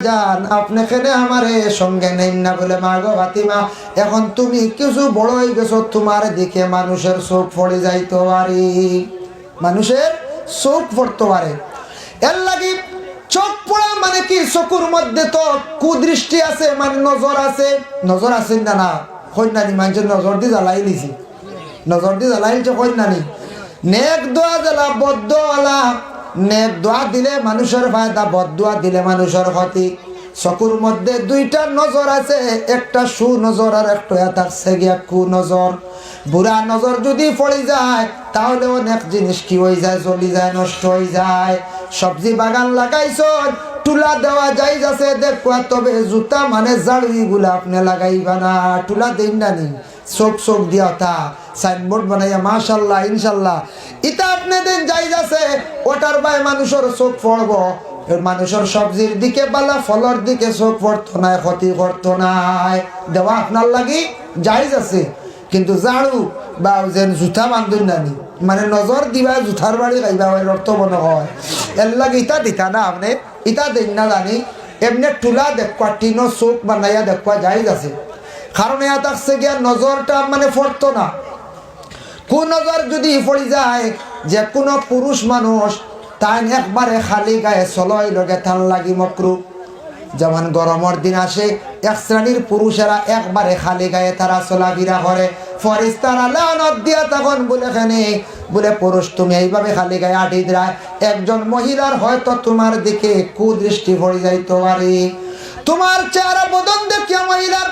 জান আপনি কেনে আমারে সঙ্গে নেন না বলে, মা গো ফাতিমা এখন তুমি কিছু বড় হয়ে গেছো, তোমার দিকে মানুষের চোখ পড়ে যাইতে পারে, মানুষের চোখ পড়তে পারে। এর লাগি চোখ পড়া মানে কি, চোখের মধ্যে তো কুদৃষ্টি আছে, মানে নজর আছে। নজর আছে না না কন্যানি মানুষের নজর দিয়ে জ্বালাই লিছি, নজর দিয়ে জ্বালাই লিছে কন্যানি। নেক দোয়া জ্বালা বদ্ধ আলা, নেক দোয়া দিলে মানুষের ফায়দা, বদদোয়া দিলে মানুষের ক্ষতি। চকুর মধ্যে দুইটা নজর আছে, একটা সুনজর আর একটা থাকছে গিয়া কুনজর। বুড়া নজর যদি পড়ে যায় তাহলে অনেক জিনিস কি হয়ে যায়, চলে যায়, নষ্ট হয়ে যায়। সবজি বাগান লাগাইছ, টুলা দেওয়া যাই যাচ্ছে দেখবা, তবে জুতা মানে জাড়ুই গুলা আপনি লাগাইবা না, টুলা দিন না নি, চোখ চোখ দিয়া তা সাইনবোর্ড বানাইয়া মাশাল্লাহ ইনশাল্লাহ ইটা আপনি দিন যাই যাচ্ছে, ওটার বাই মানুষের চোখ পড়ব। মানুষের সবজির দিকে বালা ফলর দিকে চোখ পড়তো না, ক্ষতি করতো নাই, দেওয়া আপনার লাগি যাই যাচ্ছে। কিন্তু জাড়ু বা যেন জুতা বান্ধব নানি, মানে নজর দিবা জুতার বাড়ি খাইবা, ওই অর্থ মনে হয়। এর লাগে ইটা দিতা না আপনি, ইটা দিন না জানি, এমনি টুলা দেখবা, টিনো চোখ বানাইয়া দেখবা যাই যাচ্ছে। কারণ এয়া থাকছে গিয়া নজরটা মানে পড়তো না। কোন নজর যদি পড়ে যায়, যে কোনো পুরুষ মানুষ তাই একবারে খালি গায়ে চলই লগে থান লাগি মকরু। যেমন গরমের দিন আসে, এক শ্রেণীর পুরুষেরা একবারে খালি গায়ে তারা চলাফেরা করে, ফরিস্তারা লানত দিয়া তখন বলে খানে বলে, পুরুষ তুমি এইভাবে খালি গায়ে আটি দ্রায়, একজন মহিলার হয়তো তোমার দিকে কুদৃষ্টি পড়ে যাইতে পারে, তোমার চেহারা বদন দেখিয়া মহিলার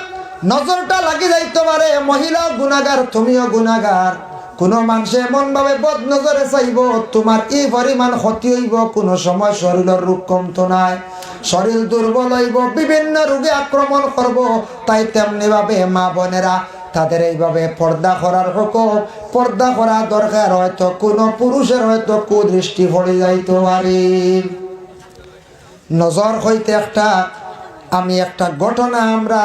নজরটা লাগি যাইতে পারে। মহিলা গুনাগার, তুমিও গুনাগার। কোন মানুষ এমন ভাবে বদ নজরে চাইব, তোমার এই পরিমাণ ক্ষতি হইব, কোনো সময় শরীরের রোগ কমতো নাই, শরীর দুর্বল হইব, বিভিন্ন রোগে আক্রমণ করব। তাই তেমনি ভাবে মা বোনেরা তাদের এইভাবে পর্দা করার হুকুম, পর্দা করা দরকার। হয়তো কোনো পুরুষের হয়তো কুদৃষ্টি পড়ে যাইতে পারে। নজর হইতে আমি একটা ঘটনা আমরা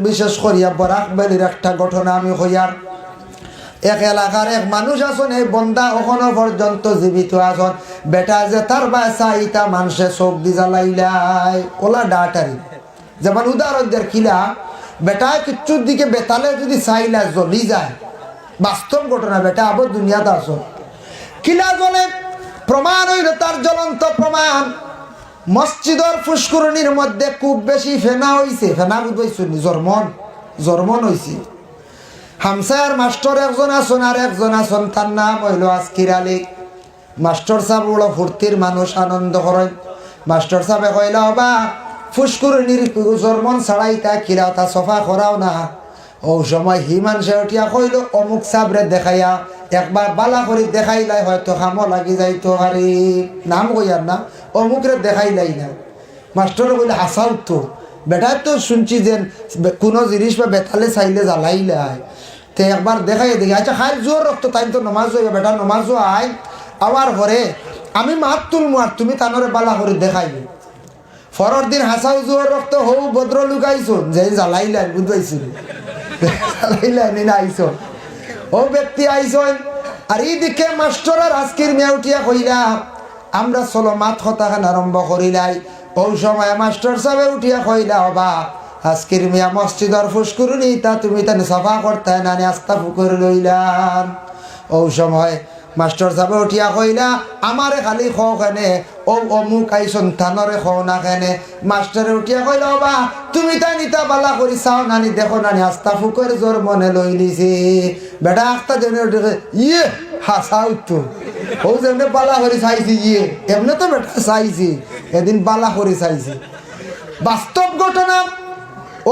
বিশেষ করিয়া বরাকবালির একটা ঘটনা আমি হইয়ার। এক এলাকার এক মানুষ আছেন, এই বন্দা এখনো পর্যন্ত জীবিত আছেন। বেটা যে তার বাসা ইটা মানুষে চোখ দি জ্বালাইলাই ওলা ডাটারি, যেমন উদাহরণদের কিলা বেটা কিচ্ছুর দিকে বেতালে যদি চাইলা জ্বলি যায়, বাস্তব ঘটনা। বেটা আবার দুনিয়াতে আসন কিলা জ্বলে, প্রমাণ হইল তার জ্বলন্ত প্রমাণ। মসজিদের ফুসকুরনির মধ্যে খুব বেশি ফেনা হইছে, ফেনা বুঝাইছি জর্মন হইছে। হামসার মাস্টার একজন আসন, আর একজন আসন, তার নাম হইল আজকির আলী। মাস্টার সাহেব বড় ফুর্তির মানুষ, আনন্দ করেন। মাস্টার সাহেব কইলা, বা ফুসকুরনির জর্মন ছাড়াই তা কিরা তা সফা করাও না। ও সময় হিমান সে উঠিয়া কইল, অমুক সাবরে দেখাইয়া একবার বালা করে দেখাইলাই, হয়তো খামো লাগি যাইতো পারে, নাম কইয়ার না, অমুকরে দেখাইলাই না। মাস্টার বলে হাসাও তো, বেটার তো শুনছি যে কোনো জিনিস বা বেতালে চাইলে জ্বালাইলাই, তো একবার দেখাই দেখি। আচ্ছা খাই জোর রক্ত, তাই তো নমাজ হইবে, বেটা নমাজ আই আবার ঘরে আমি মাত তুলমু, আর তুমি তানরে বালা করে দেখাইবে। পরের দিন হাসাও জোর রক্ত হৌ ভদ্র লুকাইছো যে জ্বালাইলাই, বুঝবাইছিল জ্বালাইলাই না আইস, ও ব্যক্তি আইসন। আর এই দিকে মাস্টারের আজকের মেয়ে উঠিয়া কইলা, আমরা চলো মাত হতাখান আরম্ভ করিলাই। ওই সময় মাস্টার সাহেব উঠিয়া কইলা, বা আজকের মিয়া মসজিদর ফুসকুরনি তা তুমি তান সাফা করতে না, আস্তা ফুকুর লইলাম। ওই সময় মাস্টার সাহেব উঠিয়া কইলা, আমারে খালি খো খানে, ও অমুক আইসন থানরে খো না খানে। মাস্টারে উঠিয়া কইলা, বা তুমি তাই নিতা বালা করি চাও নানি, দেখো নানি আস্তা ফুকুর জোর মনে লই লিছি। বেটা আস্তা জেনে উঠে ইয়ে হাসাও তো, ও যেমনি বালা করে চাইছি, ইয়ে এমনি তো বেটা চাইছি, এদিন বালা করে চাইছি। বাস্তব ঘটনা,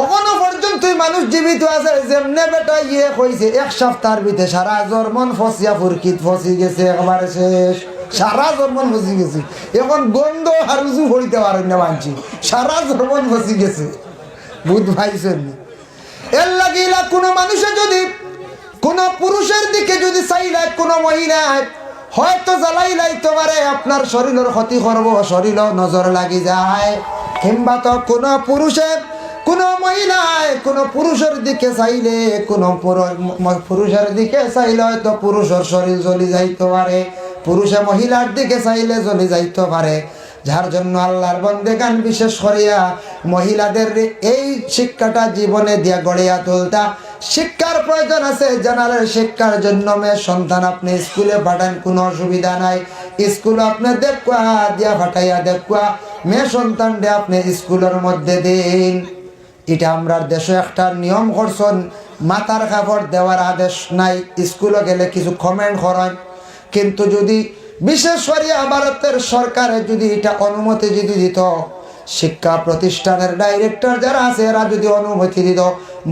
ওখানো পর্যন্ত মানুষ জীবিত আছে। যেমনে বেটা ইয়ে কইছে, এক সপ্তাহের ভিতরে সারা জর্মন ফসিয়া ফুরকিত ফসি গেছে, একবারে শেষ, সারা জর্মন ফসি গেছে। এখন গন্ধ আর উজু ভরিতে পারেন না মানছি, সারা জর্মন ফসি গেছে, বুধ ভাইছেন। এর লাগিলা কোনো মানুষে যদি কোনো পুরুষের দিকে যদি চাইলাই, কোনো মহিলায় হয়তো জ্বালাই লাইতে পারে, আপনার শরীরের ক্ষতি করব, শরীরও নজর লাগি যায়। কিংবা তো কোনো পুরুষের কোনো মহিলায় কোনো পুরুষের দিকে চাইলে, কোনো পুরুষের দিকে চাইলে হয়তো পুরুষের শরীর জ্বলি যাইতে পারে, পুরুষে মহিলার দিকে চাইলে জ্বলি যাইতে পারে। যার জন্য আল্লাহর বন্দেগান বিশেষ করিয়া মহিলাদের এই শিক্ষাটা জীবনে দিয়া গড়িয়া তুলতা। শিক্ষার প্রয়োজন আছে, জেনারেল শিক্ষার জন্য মেয়ে সন্তান আপনি স্কুলে পাঠান, কোনো অসুবিধা নাই। স্কুল আপনি দেখুয়া দিয়া পাঠাইয়া দেখুয়া মেয়ে সন্তান দে আপনি স্কুলের মধ্যে দিন। এটা আমরা দেশে একটা নিয়ম করছেন, মাথার কাপড় দেওয়ার আদেশ নাই, স্কুলে গেলে কিছু কমেন্ট করেন। কিন্তু যদি বিশেষ করিয়া ভারতের সরকারে যদি এটা অনুমতি যদি দিত, শিক্ষা প্রতিষ্ঠানের ডাইরেক্টর যারা আছে এরা যদি অনুমতি দিত,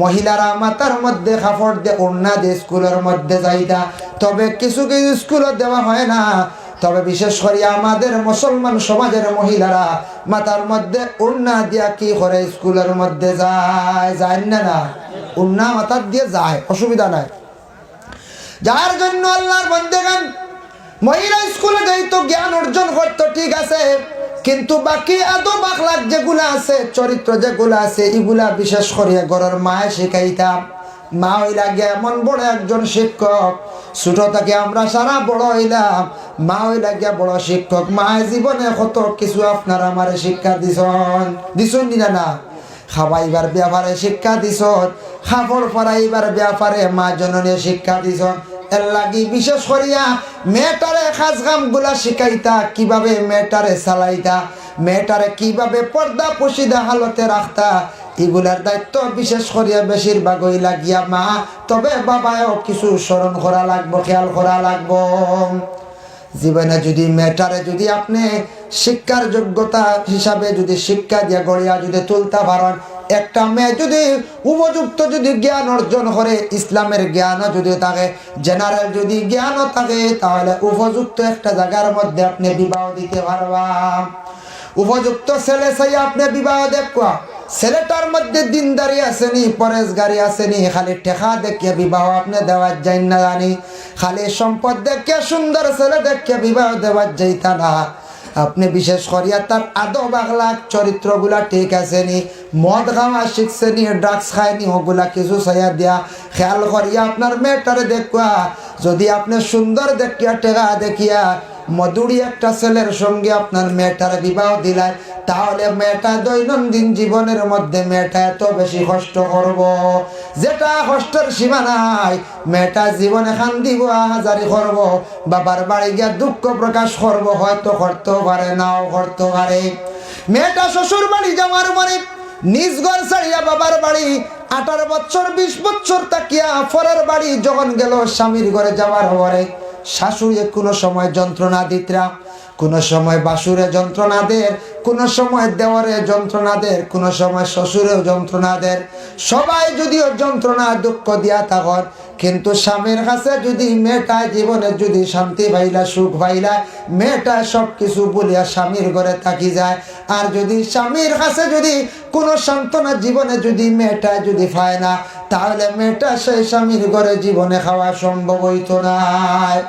মহিলারা মাথার মধ্যে কাপড় দিয়ে ওড়না দিয়ে স্কুলের মধ্যে যাইতা। তবে কিছু কিছু স্কুলে দেওয়া হয় না। তবে বিশেষ করে আমাদের মুসলমান সমাজের মহিলারা মাথার মধ্যে ওড়না দিয়া কি করে স্কুলের মধ্যে যায়, যায় না? ওড়না মাথার দিয়ে যায়, অসুবিধা নাই। যার জন্য আল্লাহর বান্দাগণ মহিলা স্কুলে যাইতো, জ্ঞান অর্জন করতো, ঠিক আছে, কিন্তু বাকি আদব আখলাক যেগুলা আছে, চরিত্র যেগুলা আছে, এগুলা বিশেষ করে ঘরের মায়ে শিখাইতাম। মা হইলা গে এমন বড় একজন শিক্ষক, ছোট থেকে আমরা সারা বড় হইলাম, মা হইলা গিয়া বড় শিক্ষক। মায়ের জীবনে কত কিছু আপনার আমার শিক্ষা দিছন না? খাওয়াইবার ব্যাপারে শিক্ষা দিছ, কাপড় পরাইবার ব্যাপারে মা জননী শিক্ষা দিছ। এর লাগি বিশেষ করিয়া মেয়েটারে কাজ কাম গুলা শিখাইতা, কিভাবে মেয়েটারে চালাইতা, মেয়েটারে কিভাবে পর্দা পশিদা হালতে রাখতা, এগুলার দায়িত্ব বিশেষ করিয়া বেশিরভাগ হইলা গিয়া মা। তবে বাবাও কিছু স্মরণ করা লাগবো, খেয়াল করা লাগবো। জীবনে যদি মেয়েটারে যদি আপনি শিক্ষার যোগ্যতা হিসাবে যদি শিক্ষা দিয়ে গড়িয়া যদি তুলতে পারেন, একটা মেয়ে যদি উপযুক্ত যদি জ্ঞান অর্জন করে, ইসলামের জ্ঞানও যদি থাকে, জেনারেল যদি জ্ঞানও থাকে, তাহলে উপযুক্ত একটা জায়গার মধ্যে আপনি বিবাহ দিতে পারবেন। উপযুক্ত ছেলে চাই আপনি বিবাহ দেখবা, ছেলেটার মধ্যে দিনদারি আসেনি, পরেশগারি আসেনি, খালি টেকা দেখিয়ে বিবাহ আপনি দেওয়ার যাই না জানি, খালি সম্পদ দেখিয়ে সুন্দর ছেলে দেখিয়ে বিবাহ দেওয়ার যাইতা না। আপনি বিশেষ করিয়া তার আদব আখলাক চরিত্রগুলা ঠিক আছেনি, মদ খাওয়া শিখছেনি, ড্রাগস খায়নি, ওগুলা কিছু চাইয়া দিয়া খেয়াল করিয়া আপনার মেয়েটারে দেখবা। যদি আপনি সুন্দর দেখিয়া টেকা দেখিয়া মধুরী একটা ছেলের সঙ্গে আপনার মেয়েটার বিবাহ দিলায়, তাহলে মেয়েটা দৈনন্দিন জীবনের মধ্যে মেয়েটা এত বেশি কষ্ট করব, যেটা কষ্টের সীমা নাই। মেয়েটা জীবনে কান্দিব, হাজারি করব, বাবার বাড়ি গিয়া দুঃখ প্রকাশ করব, হয়তো করতে পারে, নাও করতে পারে। মেয়েটা শ্বশুর বাড়ি যাওয়ার মানে নিজ ঘর ছাড়িয়া বাবার বাড়ি 18 বছর 20 বছর তাকিয়া পরের বাড়ি যখন গেল, স্বামীর ঘরে যাওয়ার পরে শাশুড়ি কোনো সময় যন্ত্রণা দিতরা, কোনো সময় বাসুরে যন্ত্রণা দের, কোনো সময় দেওয়ারে যন্ত্রণা দের, কোনো সময় শ্বশুরেও যন্ত্রণা দের। সবাই যদিও যন্ত্রণা দুঃখ দিয়া থাকত, কিন্তু স্বামীর কাছে যদি মেয়েটা জীবনে যদি শান্তি পাইলা, সুখ পাইলা, মেয়েটা সব কিছু বলিয়া স্বামীর ঘরে থাকি যায়। আর যদি স্বামীর কাছে যদি কোনো সান্ত্বনা জীবনে যদি মেয়েটা যদি পায় না, তাহলে মেয়েটা সেই স্বামীর ঘরে জীবনে খাওয়া সম্ভব হইতো না,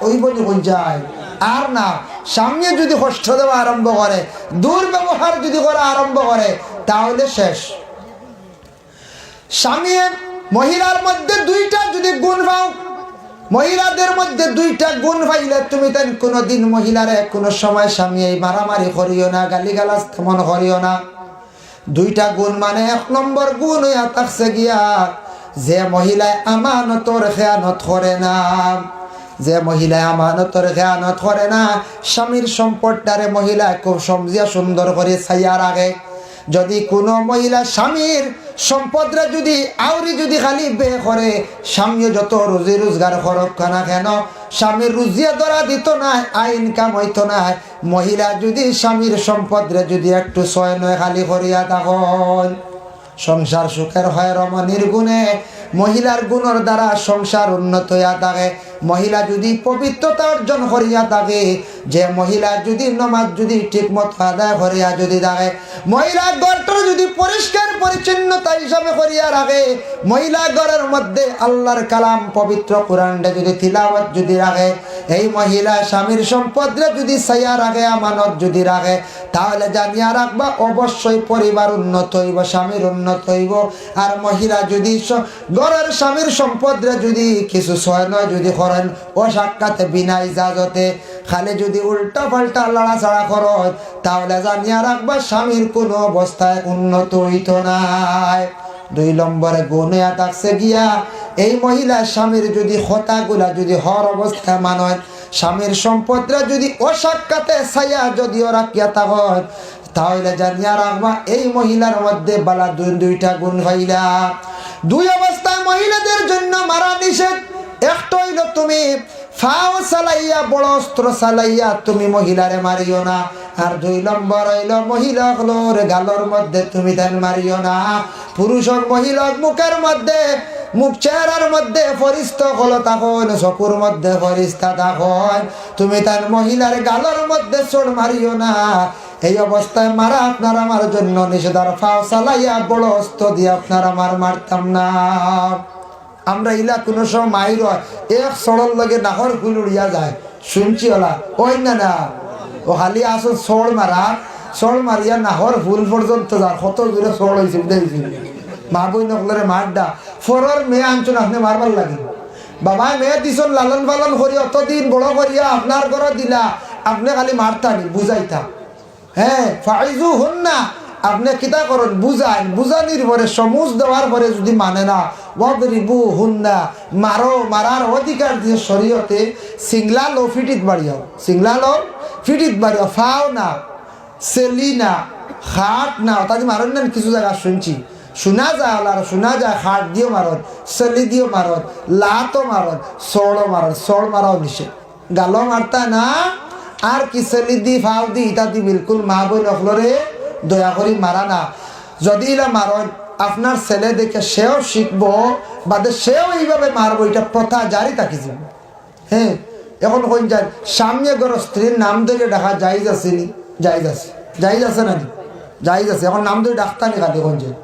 ওই বলি হয়ে যায়। আর না, স্বামী যদি কষ্ট দেওয়া আরম্ভ করে, দুর্ব্যবহার যদি করা আরম্ভ করে, তাহলে শেষ। স্বামী মহিলার মধ্যে দুইটা যদি গুণ পাও, মহিলাদের মধ্যে দুইটা গুণ পাইলে তুমি তাই কোনোদিন মহিলারে কোনো সময় স্বামী এই মারামারি করিও না, গালিগালাজ তেমন করিও না। দুইটা গুণ মানে 1 নম্বর গুণ হইয়া থাকছে গিয়া যে মহিলায় আমানতর খেয়ানত করে না, যে মহিলা আমানতর খেয়ানত করে না, স্বামীর সম্পদটারে মহিলা খুব সমঝিয়া সুন্দর করে ছাইয়া রাখে। যদি কোনো মহিলা স্বামীর সম্পদরা যদি আউরি যদি খালি বে করে, স্বামীও যত রুজি রোজগার করুক না কেন, স্বামীর রুজিয়া ধরা দিত না, আয় ইনকাম হইতো না। মহিলা যদি স্বামীর সম্পদরে যদি একটু ছয় নয় খালি করিয়া তখন সংসার সুখের হয় রমণীর গুণে। মহিলার গুণের দ্বারা সংসার উন্নত হইয়া থাকে। মহিলা যদি পবিত্রতা অর্জন করিয়া থাকে, যে মহিলা যদি নমাজ যদি ঠিক মতো আদায় করিয়া যদি থাকে, মহিলা ঘরটা যদি পরিষ্কার পরিচ্ছন্নতা হিসাবে করিয়া রাখে, মহিলা ঘরের মধ্যে আল্লাহর কালাম পবিত্র কোরআনটা যদি তিলাওয়াত যদি রাখে, এই মহিলা স্বামীর সম্পদরে যদি ছাইয়া রাখে, আমানত যদি রাখে, তাহলে জানিয়া রাখবা অবশ্যই পরিবার উন্নত হইব, স্বামীর উন্নত হইব। আর মহিলা যদি ঘরের স্বামীর সম্পদরে যদি কিছু ছয় নয় যদি করেন ও সাক্ষাতে বিনা ইজাজতে খালি যদি উল্টা পাল্টা লড়াচড়া করো তাহলে জানিয়া রাখবা স্বামীর কোনো অবস্থায় উন্নত হইত নাই। 2 নম্বরে গুণে থাকছে গিয়া এই মহিলা স্বামীর যদি কথাগুলা যদি হর অবস্থায় মানয়, স্বামীর সম্পদরা যদি অসাক্ষাতে ছায়া যদিও রাখিয়া থাকত তাহলে জানিয়া রাখবা এই মহিলার মধ্যে বালা 2টা গুণ হইলা। 2 অবস্থায় মহিলাদের জন্য মারা নিষেধ। একটা হইল তুমি ফাও চালাইয়া বড় অস্ত্র চালাইয়া তুমি মহিলারে মারিও না, আর 2 নম্বর হইল মহিলা হলোর গালর মধ্যে তুমি তাই মারিও না। পুরুষ হোক মহিলা মুখের মধ্যে মুখ চেহারার মধ্যে ফরিস্তা হলো তখন চকুর মধ্যে ফরিস্তা তখন তুমি তার মহিলার গালর মধ্যে চোর মারিও না। এই অবস্থায় মারা আপনার আমার জন্য নিষেধ। আর ফাও চালাইয়া বড় অস্ত্র দিয়ে আপনার আমার মারতাম না। আমরা ইলা কোনো সময় মাইর এক সড়ল লগে নাহর ফুল উড়িয়া যায় শুনছি ওলা ওই না ও খালি আসল সড় মারিয়া নাহর ফুল পর্যন্ত যার কত দূরে সড় হয়েছে বুঝাইছি। মা বই নকলরে মারডা ফরর মেয়ে আনছুন আপনি মারবার লাগে। বাবা মেয়ে দিছন লালন পালন করি অতদিন বড় করিয়া আপনার ঘর দিলা, আপনি খালি মারতানি বুঝাইতা। হ্যাঁ ফাইজু হন না, আপনি কিতা করেন বুঝাই, বুঝানির পরে সমুজ দেওয়ার পরে যদি মানে না ওয়াদরিবু হুন্না, মারো, মারার অধিকার দিয়ে শরীয়তে সিংলা লো ফিটিত বাড়িও, সিংলা লো ফিটিত বাড়িও, ফাও না সেলি না হাট না তাদের মারেন না। কিছু জায়গা শুনছি শোনা যায় ওলার শোনা যায় হাট দিও মারত, সেলি দিও মারত, লাতো মারত, সড়ো মারত, সড় মারাও নিষেধ। গালো মারতা না আর কি সেলি দি ফাও দি ইত্যাদি বিলকুল মা বই নকলরে দয়া করি মারা না। যদি এলা মারন আপনার ছেলে দেখে সেও শিখবো বাদে সেও এইভাবে মারবো, এটা প্রথা জারি থাকি যাবে। হ্যাঁ এখন কোন যায় সামনে গর স্ত্রীর নাম ধরে ডাকা যাইজ আছে নি? যাইজ আছে, যাইজ আছে না নি? যাইজ আছে। এখন নাম ধরে ডাক্তার নি খালি কোন যায়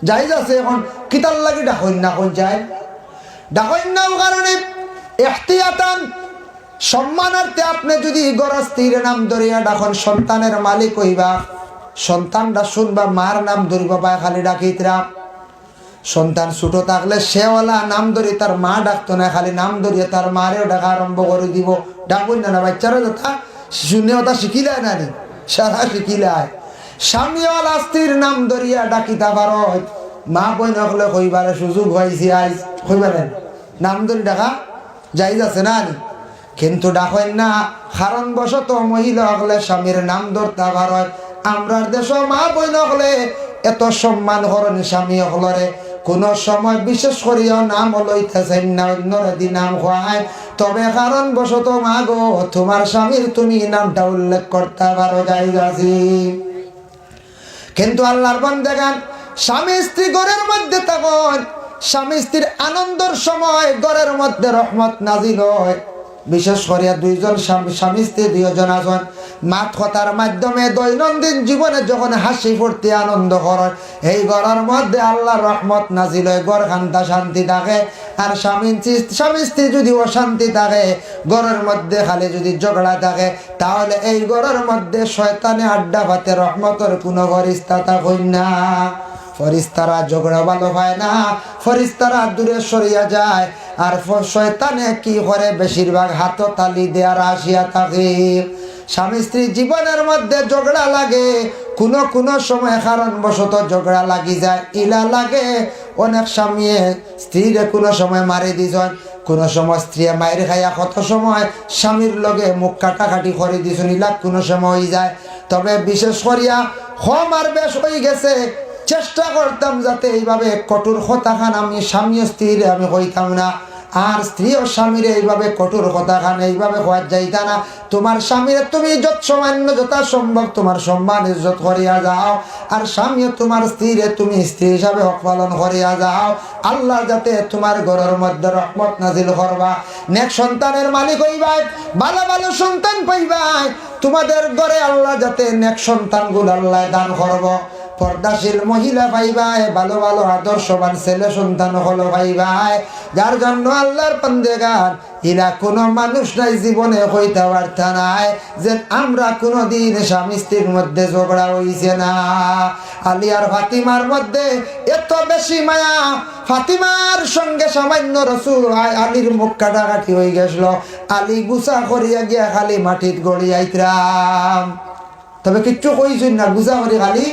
যাইজ আছে। এখন কিতার লাগে ডাকইন না কোন যায় ডাকইন না কারণে ইহতিয়াতান সম্মানার্থে আপনি যদি গর স্ত্রীর নাম ধরিয়া ডাকন সন্তানের মালিক হইবা, সন্তানরা শুনবা মার নাম ধরিবা বা খালি ডাকিতরা। সন্তান ছোট থাকলে সেওয়ালা নাম ধরি তার মা ডাকতো না, খালি নাম ধরিয়ে তার মারেও ডাকা আরম্ভ করে দিব। ডাকুন না না বাচ্চারা যথা শুনে ওটা শিখিলায় না নি সারা শিখিলায়। স্বামীওয়ালা স্ত্রীর নাম ধরিয়া ডাকিতা পারো মা বই নকলে কইবারে সুযোগ হয়েছে আইস কইবারেন নাম ধরি ডাকা যাইজ আছে না নি? কিন্তু ডাকেন না কারণ বশত মহিলা হলে স্বামীর নাম ধরতে পারো। আমরার দেশ মা বই নকলে এত সম্মান করেন স্বামী হলরে, কোন সময় বিশেষ করিয়া নাম লইতেছেন না, অন্যরাদি নাম খায়। তবে কারণ বশত মা গো তোমার স্বামীর তুমি নামটা উল্লেখ করতে পারো যাইজ আছে। কিন্তু আল্লাহর বান্দাগান স্বামী স্ত্রী ঘরের মধ্যে তখন স্বামী স্ত্রীর আনন্দের সময় ঘরের মধ্যে রহমত নাজিল হয়। বিশেষ করিয়া 2 জন স্বামী স্ত্রী 2 জন আছেন মাত কথার মাধ্যমে দৈনন্দিন জীবনে যখন হাসি ফুর্তি আনন্দ করে এই ঘরের মধ্যে আল্লাহর রহমত নাজিল হয়, ঘর খান্তা শান্তি থাকে। আর স্বামী স্ত্রী যদি অশান্তি থাকে ঘরের মধ্যে খালি যদি ঝগড়া থাকে তাহলে এই ঘরের মধ্যে শয়তানে আড্ডা পাতে রহমতের কোনো ফরিস্তা থাকে না। ফরিস্তারা ঝগড়া ভালো পায় না, ফরিস্তারা দূরে সরিয়া যায়। আর শয়তানে কি করে বেশিরভাগ হাত তালি দেয়ার আসিয়া থাকে। স্বামী স্ত্রী জীবনের মধ্যে ঝগড়া লাগে, কোনো সময় কারণ বশত ঝগড়া লাগি যায়। ইলা লাগে অনেক স্বামী স্ত্রীরে কোনো সময় মারি দিছেন, কোনো সময় স্ত্রী মায়ের খাইয়া, কত সময় স্বামীর লগে মুখ কাটাকাটি করে দিছেন, ইলা কোনো সময় হয়ে যায়। তবে বিশেষ করিয়া কম আর বেশ হয়ে গেছে চেষ্টা করতাম যাতে এইভাবে কঠোর কথা খান আমি স্বামী স্ত্রীর আমি হইতাম না, আর স্ত্রী ও স্বামীর এইভাবে কঠোর কথা খান এইভাবে হওয়া যাইতা না। তোমার স্বামীর তুমি যথা সম্ভব তোমার সম্মান ইজ্জত করিয়া যাও, আর স্বামী তোমার স্ত্রীরে তুমি স্ত্রী হিসাবে হক পালন করিয়া যাও। আল্লাহ যাতে তোমার ঘরের মধ্যে রহমত নাজিল করবা, নেক সন্তানের মালিক হইবাই, ভালো ভালো সন্তান পাইবাই। তোমাদের ঘরে আল্লাহ যাতে নেক সন্তানগুলো আল্লাহ দান করব। পর্দাশীল মহিলা পাইবাই, ভালো ভালো আদর্শবান ছেলে সন্তান হলো পাইবাই, যার জন্য আল্লাহর বান্দেগান ইলা কোনো মানুষ নাই জীবনে হইতে পারতা নাই যে আমরা কোনোদিন স্বামী স্ত্রীর মধ্যে ঝগড়া হইছে না। আলী আর ফাতিমার মধ্যে এত বেশি মায়া, ফাতিমার সঙ্গে সামান্য রসুল আলীর মুখ কাটাকাটি হয়ে গেছিল, আলী গুছা করিয়া গিয়া খালি মাটিত গড়িয়াইতরাম, তবে কিচ্ছু কইছেন না, গুছা করি খালি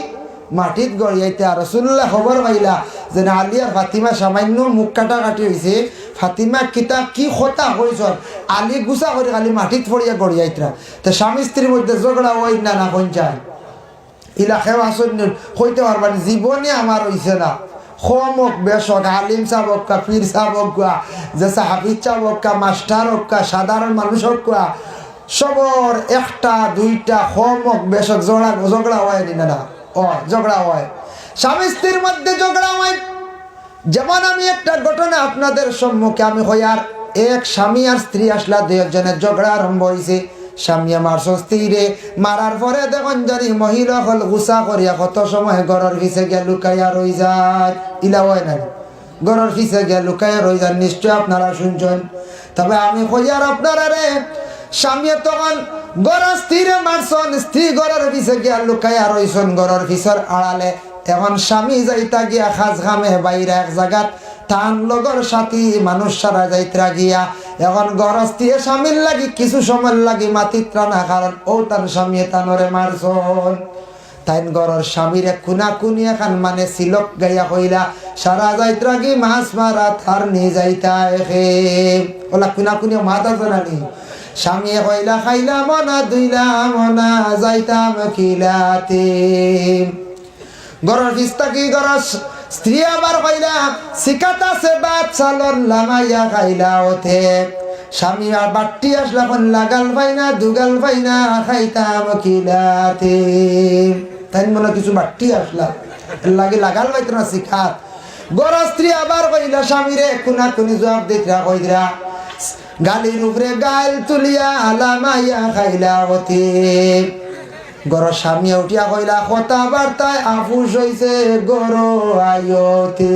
মাটিত গড়িয়াইতে। আর রাসূলুল্লাহ খবর পাইলা যে আলী আর ফাতিমা সামান্য মুখ কাটাকাটি হয়েছে, ফাতিমা কিতা কি কথা হয়েছ, আলী গুছা করে খালি মাটিত পড়িয়া গড়িয়াইতরা। তো স্বামী স্ত্রীর মধ্যে ঝগড়া হই না না পঞ্চায় ইলা খেও আসন হইতে পারবেন, জীবনে আমার হইছে না। খমক বেশক আলিম চাবকা, পীর চাবকা, যে হাফিজ চাবকা, মাস্টার হকা, সাধারণ মানুষ হকা, সবর একটা দুইটা খমক বেশক ঝগড়া হয় না, ঝগড়া হয়, স্বামী স্ত্রীর মধ্যে ঝগড়া হয়। যেমন আমি একটা ঘটনা আপনাদের সম্মুখে আমি হইয়ার, এক স্বামী আর স্ত্রী আসলা, দুজনের ঝগড়া আরম্ভ হয়েছে। স্বামী মারছ স্ত্রীরে, মারার পরে দেখুন জানি মহিলা হল গুছা করিয়া কত সময় ঘরের পিছে গিয়া লুকাইয়া রই যায়, ইলা হয় না, ঘরের পিছে গিয়া লুকাইয়া রই যান, নিশ্চয় আপনারা শুনছেন। তবে আমি হইয়ার আপনারা রে, স্বামী তখন ঘরের স্ত্রীরে মারছন, স্ত্রী ঘরের পিছে গিয়া লুকাইয়া রইছন ঘরের পিছর আড়ালে। এখন স্বামী যাইতা গিয়া খাজ খামে বাইরে এক জায়গাত, তান লগর সাথী মানুষ সারা যাইতরা গিয়া, এখন গরস্তিয়ে স্বামীর লাগি কিছু সময় লাগি মাতিত্রা না, কারণ ও তার স্বামী তানরে মারছন। তাই গরর স্বামীরে কুনা কুনি এখন মানে সিলক গাইয়া কইলা সারা যাইতরা গি মাছ মারা থার নিয়ে যাইতা এখে ওলা কুনা কুনি মাথা জানি। স্বামী কইলা খাইলা মনা দুইলা মনা যাইতাম কিলাতে, গরর ফিস্তা কি গরস স্ত্রী আবার কইলা শিকাতা সে বাদ চালন লামাইয়া খাইলা ওঠে। স্বামী আর বাট্টি আসলা কোন লাগাল পাইনা দুগাল পাইনা খাইতাম কিলাতে, তাই মনে কিছু বাট্টি আসলা লাগে লাগাল পাইত না শিখাত। গরর স্ত্রী আবার কইলা স্বামীরে কুনা কুনি জবাব দিতরা কইরা গালির উপরে গাল তুলিয়া লামাইয়া খাইলা ওঠে। গরর স্বামী উঠিয়া কইলা কথা বার্তায় আফুস হইছে গর আয়তে,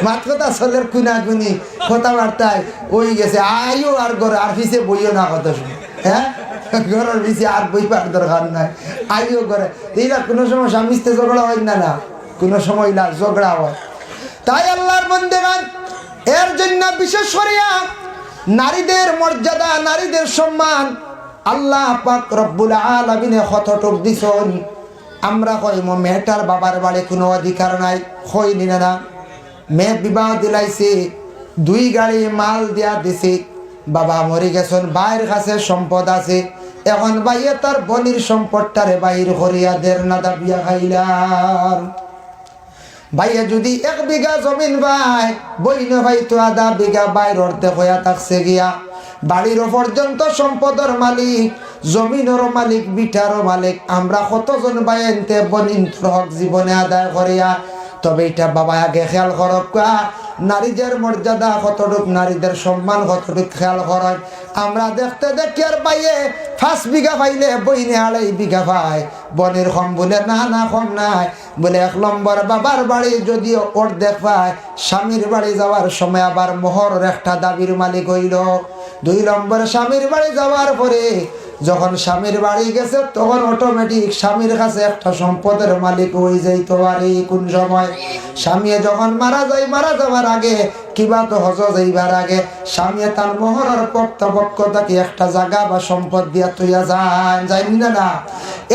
মাত কথা চলের কুনা কুনি কথা বার্তায় ওই গেছে আয়ো আর গর আর পিছে বইও না কথা শুনে, হ্যাঁ ঘরের পিছে আর বইবার দরকার নাই, আইও করে। এইটা কোনো সময় স্বামী স্ত্রী ঝগড়া হয় না, না কোনো সময় ঝগড়া হয়। তাই আল্লাহর বান্দাগণ এর জন্য বিশেষ করিয়া নারীদের মর্যাদা, নারীদের সম্মান আল্লাহ পাক রব্বুল আলামিন কতটুক দিছেন। আমরা কইমো মেয়েটার বাবার বাড়ি কোনো অধিকার নাই, কইনি না, মেয়ে বিবাহ দিলাইছে, 2 গাড়ি মাল দিয়া দিছে, বাবা মরে গেছেন, ভাইয়ের কাছে সম্পদ আছে, এখন ভাইয়ে তার বনির সম্পদটারে বাইর করিয়া দের না দাবিয়া খাইলাম। ভাইয়ে যদি 1 বিঘা জমিন ভাই, বইন ভাই তো আধা বিঘা বাইর অর্ধেক হইয়া থাকছে গিয়া, বাড়ির পর্যন্ত সম্পদের মালিক, জমিনের মালিক, বিটারও মালিক, আমরা কতজন ভাই এনতে বনিন হক জীবনে আদায় করিয়া। তবে এটা বাবা আগে খেয়াল করক, নারীদের মর্যাদা কতটুক, নারীদের সম্মান কতটুক খেয়াল করেন। আমরা দেখতে দেখি আর বাইয়ে 5 বিঘা পাইলে বইনে 2.5 বিঘা পায়, বনের কম বলে না না কম নাই বলে 1 নম্বর বাবার বাড়ি যদিও অর্ধেক পায়, স্বামীর বাড়ি যাওয়ার সময় আবার মোহরের একটা দাবির মালিক হইল। 2 নম্বর স্বামীর বাড়ি যাওয়ার পরে যখন স্বামীর বাড়ি গেছে তখন অটোমেটিক স্বামীর কাছে একটা সম্পদের মালিক হয়ে যাইতে পারে। কোন সময় স্বামী যখন মারা যায়, মারা যাওয়ার আগে কিবা তো হজ যাইবার আগে স্বামী তার মোহরের পক্ষ থেকে একটা জায়গা বা সম্পদ দিয়া তৈয়া যায়, জানি না।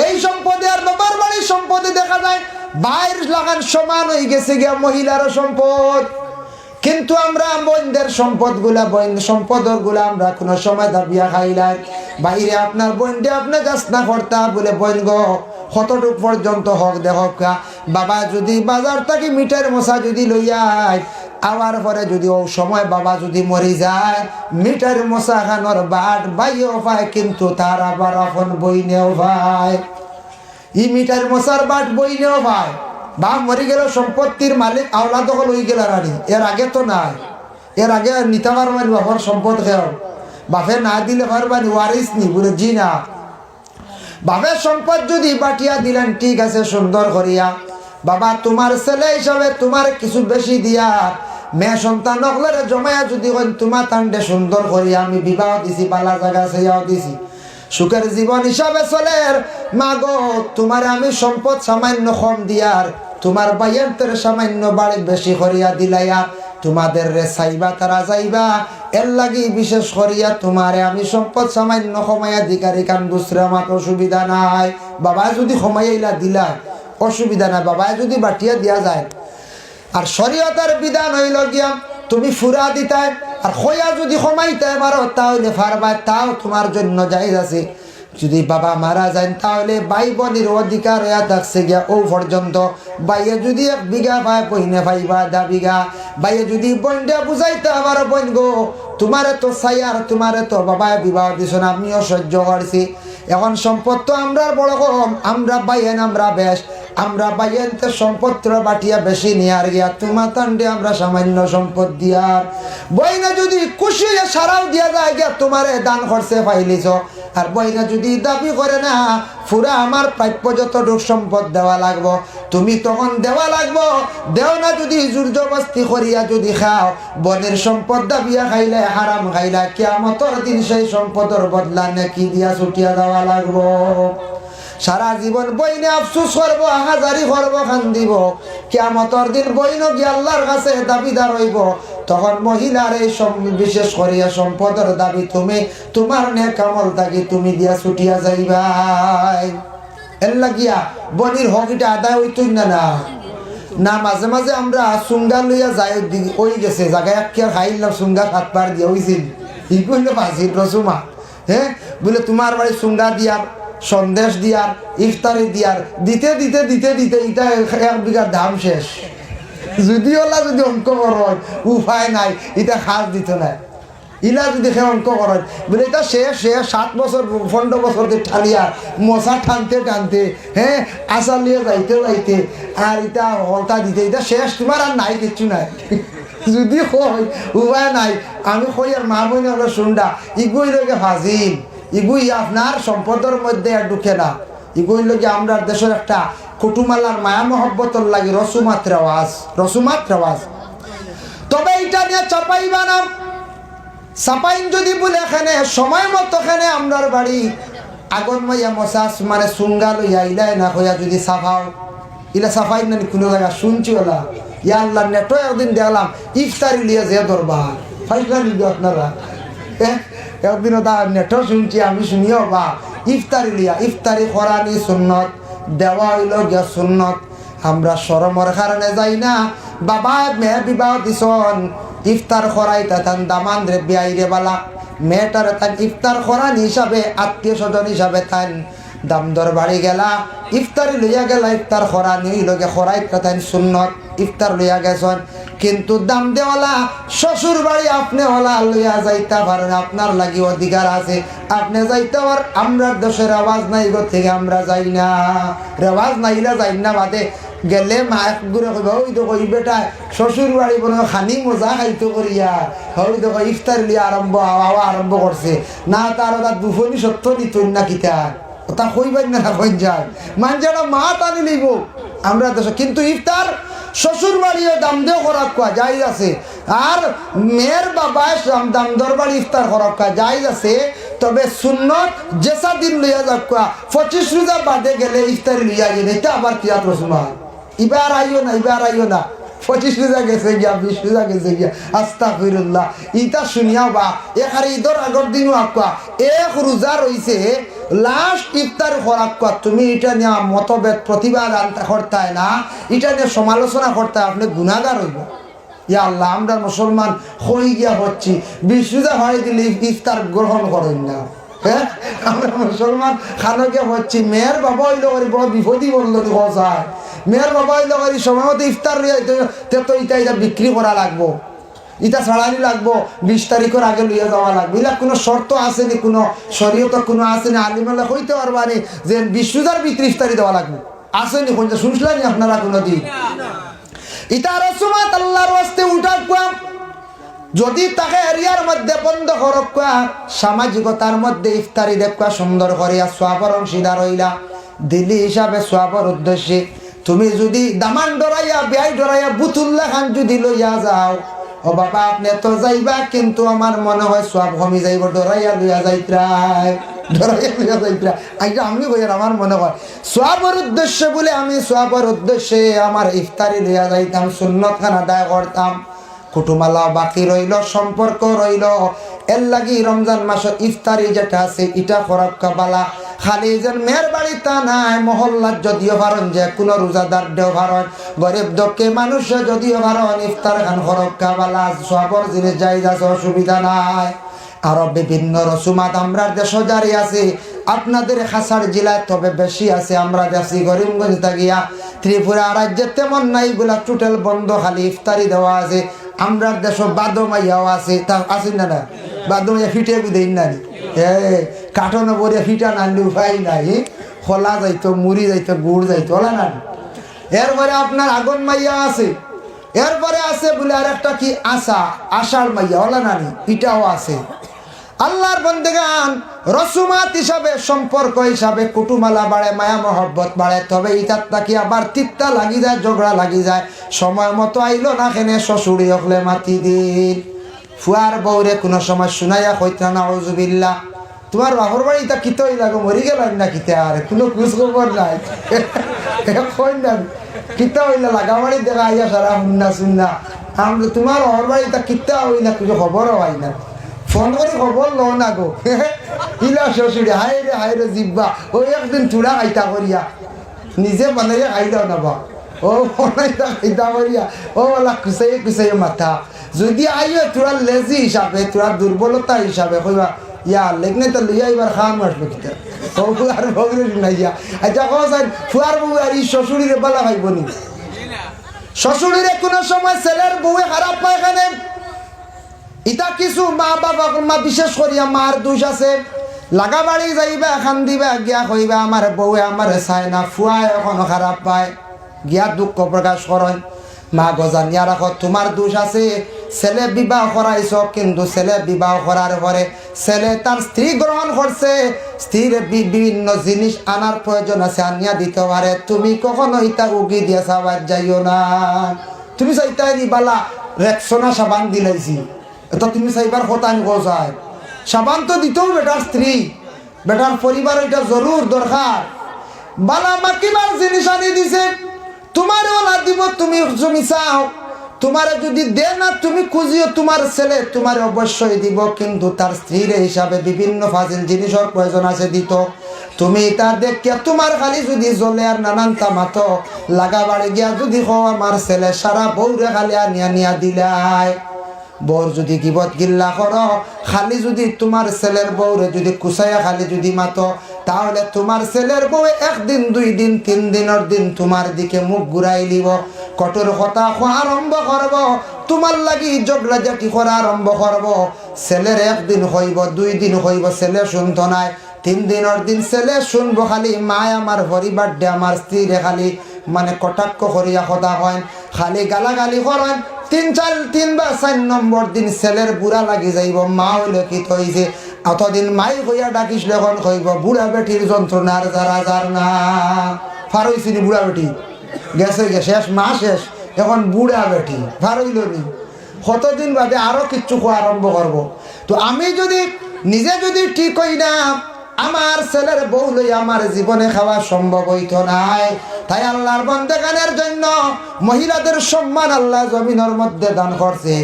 এই সম্পদে আর বাবার বাড়ির সম্পদে দেখা যায় বাইর লাগান সমান হয়ে গেছে গিয়া মহিলার সম্পদ। কিন্তু আমরা বোনদের সম্পদগুলা, সম্পদগুলা আমরা কোনো সময় দাবিয়া খাইলাই। বাইরে আপনার বোনটি আপনার কাছ না করতা বলে বোন গো কতটুক পর্যন্ত হক দেখক। বাবা যদি বাজার থেকে মিঠাইয়ের মশা যদি লইয়ায় আবার পরে যদি ও সময় বাবা যদি মরি যায়, মিঠাইয়ের মশা খানোর বাট বাইও পায়, কিন্তু তার আবার আপন বইনেও পায়। ই মিঠাইয়ের মশার বাট বইনেও পায়। বাপ মরে গেল, সম্পত্তির মালিক আওলা দখল হয়ে গেল রানী। এর আগে তো নাই, এর আগে নিতে পারবানি বাবার সম্পদ খেও, বাপে না দিলে পারবানি ওয়ারিস নি বলে জি না। বাপের সম্পদ যদি বাটিয়া দিলেন ঠিক আছে সুন্দর করিয়া, বাবা তোমার ছেলে হিসাবে তোমার কিছু বেশি দিয়া মেয়ে সন্তান নকলের জমায়া যদি তোমার তান্ডে সুন্দর করিয়া আমি বিবাহ দিছি, বালা জায়গা সেয়াও দিছি, সুখের জীবন হিসাবে চলের মাগো তোমার আমি সম্পদ সামান্য কম দিয়ার তোমার বাইয়ের সামান্য বাড়ি বেশি করিয়া দিলাইয়া তোমাদের রে চাইবা তারা যাইবা, এর লাগি বিশেষ করিয়া তোমারে আমি সম্পদ সামান্য কমাইয়া দিকারি কান দুসরা মাত অসুবিধা নাই। বাবা যদি কমাইলা দিলা অসুবিধা নাই, বাবা যদি বাটিয়া দিয়া যায়। আর শরীয়তের বিধান হইল গিয়া তুমি ফুরা দিতাই আর খয়া যদি কমাইতে পারো তাহলে ফারবা, তাও তোমার জন্য জায়েজ আছে। যদি বাবা মারা যায় তাহলে ভাই বোনের অধিকার হইয়া থাকছে গিয়া ও পর্যন্ত। ভাইয়ে যদি 1 বিঘা পায় বইনে পাইবা 2 বিঘা, ভাইয়ে যদি বইনটা বুঝাইতে আবার বইন গো তোমারে তো চাই আর তোমারে তো বাবা বিবাহ দিছ না, আমিও সহ্য করছি। এখন সম্পদ তো আমরা বড় কম, আমরা বাইয়েন আমরা বেশ, আমরা বাইয়েনতে সম্পত্র বাটিয়া বেশি নিয়ার গিয়া তোমার তান্ডে আমরা সামান্য সম্পদ দিয়ার বইনা যদি খুশি হয়ে সারাও দিয়া যায় গিয়া তোমারে দান খরচে পাইলিছ। আর বইনা যদি দাবি করে না পুরা আমার প্রাপ্য যতটুক সম্পদ দেওয়া লাগবো তুমি তখন দেওয়া লাগবো, দেও না যদি জোর জবস্তি করিয়া যদি খাও বনের সম্পদ দাবিয়া খাইলে হারাম খাইলা কিয়ামতের দিন সেই সম্পদের বদলা নাকি দিয়া ছুটিয়া দেওয়া লাগবো। সারা জীবন বইনে আফসোস করবো, হাজারি করবো, কান্দিব, কিয়ামতের দিন বইন গিয়ে আল্লাহর কাছে দাবিদার হইব। তখন মহিলার এই বিশেষ করিয়া সম্পদের দাবি তুমি তোমার নেক আমল থাকি তুমি দিয়া ছুটিয়া যাইবাই। এর লাগিয়া বনির হক এটা আদায় হইতই না না। মাঝে মাঝে আমরা সুঙ্গা লইয়া যাই ওই গেছে জায়গায় এক খাইলাম সুঙ্গা 7 বার দিয়া হইছিল ই কইল ফাঁসি রসুমা, হ্যাঁ বলে তোমার বাড়ি সুঙ্গা দিয়ার সন্দেশ দিয়ার ইফতারি দিয়ার দিতে দিতে দিতে দিতে এটা 1 বিঘার দাম শেষ। যদি ওলা যদি অঙ্ক করেন উপায় নাই, এটা খাস দিত না। ইলা যদি সে অঙ্ক করেন বলে এটা শেষ 7 বছর 15 বছর ঠালিয়া মশা টানতে টানতে, হ্যাঁ আশা নিয়ে যাইতে যাইতে আর এটা হলতা দিতে এটা শেষ, তোমার আর নাই কিচ্ছু নাই। যদি হয় উপায় নাই আমি কই আর মা বোন শুনডা ইগুই লোকে ফাজিল, ইগুই আপনার সম্পদের মধ্যে আর ঢুকে না। ইগুই লোকে আমরা দেশের একটা কুটুমালার মায়া মহব্বতর লাগে রসুমাত রেওয়াজ। তবে এটা নিয়ে চাপাইবা না, চাপাইন যদি বলে এখানে সময় মতো এখানে আমরার বাড়ি আগুন মাইয়া মশাস মানে সুঙ্গা লইয়া ইলাই না হইয়া যদি সাফাও ইলা সাফাই না কোনো জায়গা শুনছি ওলা ইয়া আল্লাহ নেটো একদিন দেখলাম ইফতারি লিয়ে যে দরবার ফাইসলা নিবে আপনারা, একদিনও তার নেটো শুনছি আমি শুনিও বা ইফতারি লিয়া ইফতারি করানি সুন্নত দেওয়া হইল গিয়া সুন্নত। আমরা শরমর কারণে যাই না, বাবা মেয়ে বিবাহ দিছন ইফতার করাই তান দামান রে বিয়াইরে বালা মেয়েটার তান ইফতার করানি হিসাবে আত্মীয় স্বজন হিসাবে তান দাম দর বাড়ি গেলা ইফতারি লইয়া গেলা ইফতার করানি লগে করাই তান সুন্নত ইফতার লইয়া গেছন, কিন্তু দাম দেওয়ালা শ্বশুর বাড়ি আপনি ওলা লইয়া যাইতে পারেন, আপনার লাগি অধিকার আছে আপনি যাইতে পার। আমরা দেশের রেওয়াজ নাই গো থেকে আমরা যাই না, রেওয়াজ নাইলে যাই না বাদে গেলে মা একগুড়ে কইব ওই তো কই বেটা শ্বশুর বাড়ি বলে খানি মজা খাইতো করিয়া ওই তো ইফতার লিয়া আরম্ভ করছে না, তার ওটা দুফনি সত্য দিত না কিতা তা কইবেন না কইন যায় মানুষেরা মা টানি লিব আমরা দেশ। কিন্তু ইফতার শ্বশুর বাড়িও দাম দেও খরাক কোয়া যাই আছে, আর মেয়ের বাবা দাম দর বাড়ি ইফতার খরাক কোয়া যাই আছে। তবে সুন্নত যেসা দিন লইয়া যাক কোয়া 25 রোজা বাদে গেলে ইফতারি লইয়া গেলে এটা আবার কিয়াত রসুমা ইবার আইও না 25 রোজা গেছে গিয়া 20 রোজা গেছে গিয়া আস্তাগফিরুল্লাহ ইটা শুনিয়া বা এখানে ঈদের আগর দিনও আকুয়া 1 রোজা রইছে লাস্ট ইফতার খরাক কোয়া তুমি এটা নিয়ে মতভেদ প্রতিবাদ আনতে করতে না, এটা নিয়ে সমালোচনা করতে আপনি গুনাহগার হইব। ইয়া আল্লাহ আমরা মুসলমান হই গিয়া হচ্ছি 20 রোজা হয় দিলে ইফতার গ্রহণ করেন না, হ্যাঁ আমরা মুসলমান খানকে হচ্ছি। মেয়ের বাবা হইলে বড় বিপদই বললো যায়, মেয়ের বাবা হইলে সময় মতো ইফতার তো এটা বিক্রি করা লাগবো, এটা ছাড়ানি লাগবো 20 তারিখের আগে লইয়া যাওয়া লাগবে। এগুলা কোনো শর্ত আসেনি, কোনো শরীয়ত কোনো আসেনি, আলিমাল্লা হইতে পারবানি যে 20 রোজার ভিতরে ইফতারি দেওয়া লাগবে আসেনি, কোনটা শুনছিলেন আপনারা কোনো দিন? এটা রসুমাত আল্লাহর ওয়াস্তে উঠার কাম যদি তাকে এরিয়ার মধ্যে বন্ধ করক্কা সামাজিকতার মধ্যে ইফতারি দেখবা সুন্দর করিয়া সোয়াবর অংশীদার হইলা দিল্লি হিসাবে সোয়াবর উদ্দেশ্যে তুমি যদি দামান ডরাইয়া বেআই ডরাইয়া বুতুল্লা খান যদি লইয়া যাও ও বাবা আপনি তো যাইবা কিন্তু আমার মনে হয় সোয়াব কমি যাইব ডরাইয়া লইয়া যাইত্রাই ডরাইয়া লইয়া যাইত্রা আইটা আমি কই আমার মনে হয় সোয়াবর উদ্দেশ্যে বলে আমি সোয়াবর উদ্দেশ্যে আমার ইফতারি লইয়া যাইতাম সুন্নত খান আদায় করতাম কুটুমালা বাকি রইল সম্পর্ক রইল এর লাগি রমজান মাস ইফতারি যেটা আছে এটা খরক্কা বালা খালি যেন মেয়ের বাড়ি তা নাই মহল্লার যদিও ভারণ যে কোনো রোজাদার দেও ভারণ গরিব দক্ষে মানুষে যদিও ভারণ ইফতার খান খরক্কা বালা সবর জিনিস যাই যাচ্ছে অসুবিধা নাই আরো বিভিন্ন রসুমাত আমরা দেশ জারি আছে আপনাদের খাসার জেলায় তবে বেশি আছে আমরা দেখছি করিমগঞ্জ থাকিয়া ত্রিপুরা রাজ্যে তেমন নাই বলে টোটাল বন্ধ খালি ইফতারি দেওয়া আছে আমরা দেশ বাদমাইয়াও আছে তা আছে না না বাদমাইয়া ফিটে বুঝেই না কাঠন বলে ফিটা নানলে উপায় নাই খোলা যাইতো মুড়ি যাইতো গুড় যাইতো ওলা না এরপরে আপনার আগুন মাইয়া আছে এরপরে আছে বলে আর একটা কি আষাঢ় মাইয়া ওলা নানি এটাও আছে আল্লাহর বন্দেগান রসুমাত হিসাবে সম্পর্ক হিসাবে কুটুমালা বাড়ে মায়া মহব্বত বাড়ে তবে ইটার তাকি আবার তিত্তা লাগি যায় ঝগড়া লাগি যায় সময় মতো আইলো না খেনে শ্বশুরি হকলে মাতি দিন ফুয়ার বউরে কোনো সময় শুনাইয়া কইতা না আউযুবিল্লাহ তোমার বাপর বাড়ি তা কিতে হইলা গো মরি গেল না কিতে আর কোনো খোঁজ খবর নাই কই না কিতে হইলা লাগা বাড়ি দেখা আইয়া সারা হুন্না শুননা আমরা তোমার বাপর বাড়ি তা কিতে হইলা কিছু খবরও হয় না ফোন করে খবর লো না গো ইলা শ্বশুরি হাই রে জিব্বা ওই একদিন চূড়া খাইতা করিয়া নিজে বানাইয়া খাইলাও না বা ও বানাইতা খাইতা করিয়া ও ওলা কুচাইয়ে মাথা যদি আইও তোরা লেজি হিসাবে তোরা দুর্বলতা হিসাবে কইবা ইয়া লেগনে তো লইয়া এবার খাম আসবে কিতা ও আর ভগরে শুনাইয়া আচ্ছা কো স্যার ফুয়ার বউ আর এই শ্বশুরিরে বালা ভাইব নি শ্বশুরিরে কোনো সময় ছেলের বউয়ে খারাপ পায় এখানে ইটা কিছু মা বাবা মা বিশেষ করিয়া মার দোষ আছে লাগা বাড়ি যাইবা এখান দিবা গিয়া কইবা আমার বউয়ে আমার চায় না ফুয়া এখনো খারাপ পায় গিয়া দুঃখ প্রকাশ করেন মা গজানিয়া রাখো তোমার দোষ আছে ছেলে বিবাহ করাইছ কিন্তু ছেলে বিবাহ করার পরে ছেলে তার স্ত্রী গ্রহণ করছে স্ত্রীর বিভিন্ন জিনিস আনার প্রয়োজন আছে আনিয়া দিতে পারে তুমি কখনো ইটা উগি দিয়ে সাবার যাইও না তুমি চাইতাই বালা রেক্সোনা সাবান দিলাইছি এটা তুমি চাইবার কথা আমি কোথায় সাবান তো দিতেও বেটার স্ত্রী বেটার পরিবার এটা জরুর দরকার বালা মাকিবার জিনিস আনি দিছে তোমার ওলা দিব তুমি জমি চাও তোমার যদি দে না তুমি খুঁজিও তোমার ছেলে তোমার অবশ্যই দিব কিন্তু তার স্ত্রীর হিসাবে বিভিন্ন ফাজিল জিনিসের প্রয়োজন আছে দিত তুমি তার দেখিয়া তোমার খালি যদি জ্বলে আর নানান তামাতো লাগা বাড়ি গিয়া যদি হো আমার ছেলে সারা বউরে খালি নিয়া দিলাই বউর যদি গিবত গিল্লা করো খালি যদি তোমার ছেলের বউরে যদি কুসাইয়া খালি যদি মাতো তাহলে তোমার ছেলের বউ একদিন 2 দিন 3 দিনের দিন তোমার দিকে মুখ ঘুরাই দিব কঠোর কথা আরম্ভ করব তোমার লাগি ঝগড়া জাতি করা আরম্ভ করব ছেলের একদিন হইব 2 দিন হইব ছেলে শুনতো নাই 3 দিনের দিন ছেলে শুনবো খালি মা আমার পরিবার দে আমার স্ত্রীরে খালি মানে কটাক্ষ করিয়া কথা হয় খালি গালাগালি করেন 3 বা 4 নম্বর দিন ছেলের বুড়া লাগি যাইব মা হইলে কি হইছে অতদিন মাই হইয়া ডাকিস লেখন কইব বুড়া বেটির যন্ত্রণার যার না ফার হইছিনি বুড়া বেটি গেছে শেষ মা শেষ এখন বুড়া বেটি ফার হইল নি কতদিন বাদে আরো কিচ্ছু খোয়া আরম্ভ করব তো আমি যদি নিজে যদি ঠিক হই না আমার ছেলের বউ লই আমার জীবনে খাওয়া সম্ভব হইতো নাই তাই আল্লাহর বান্দাগানের জন্য মহিলাদের সম্মান আল্লাহ জমিনের মধ্যে দান করছে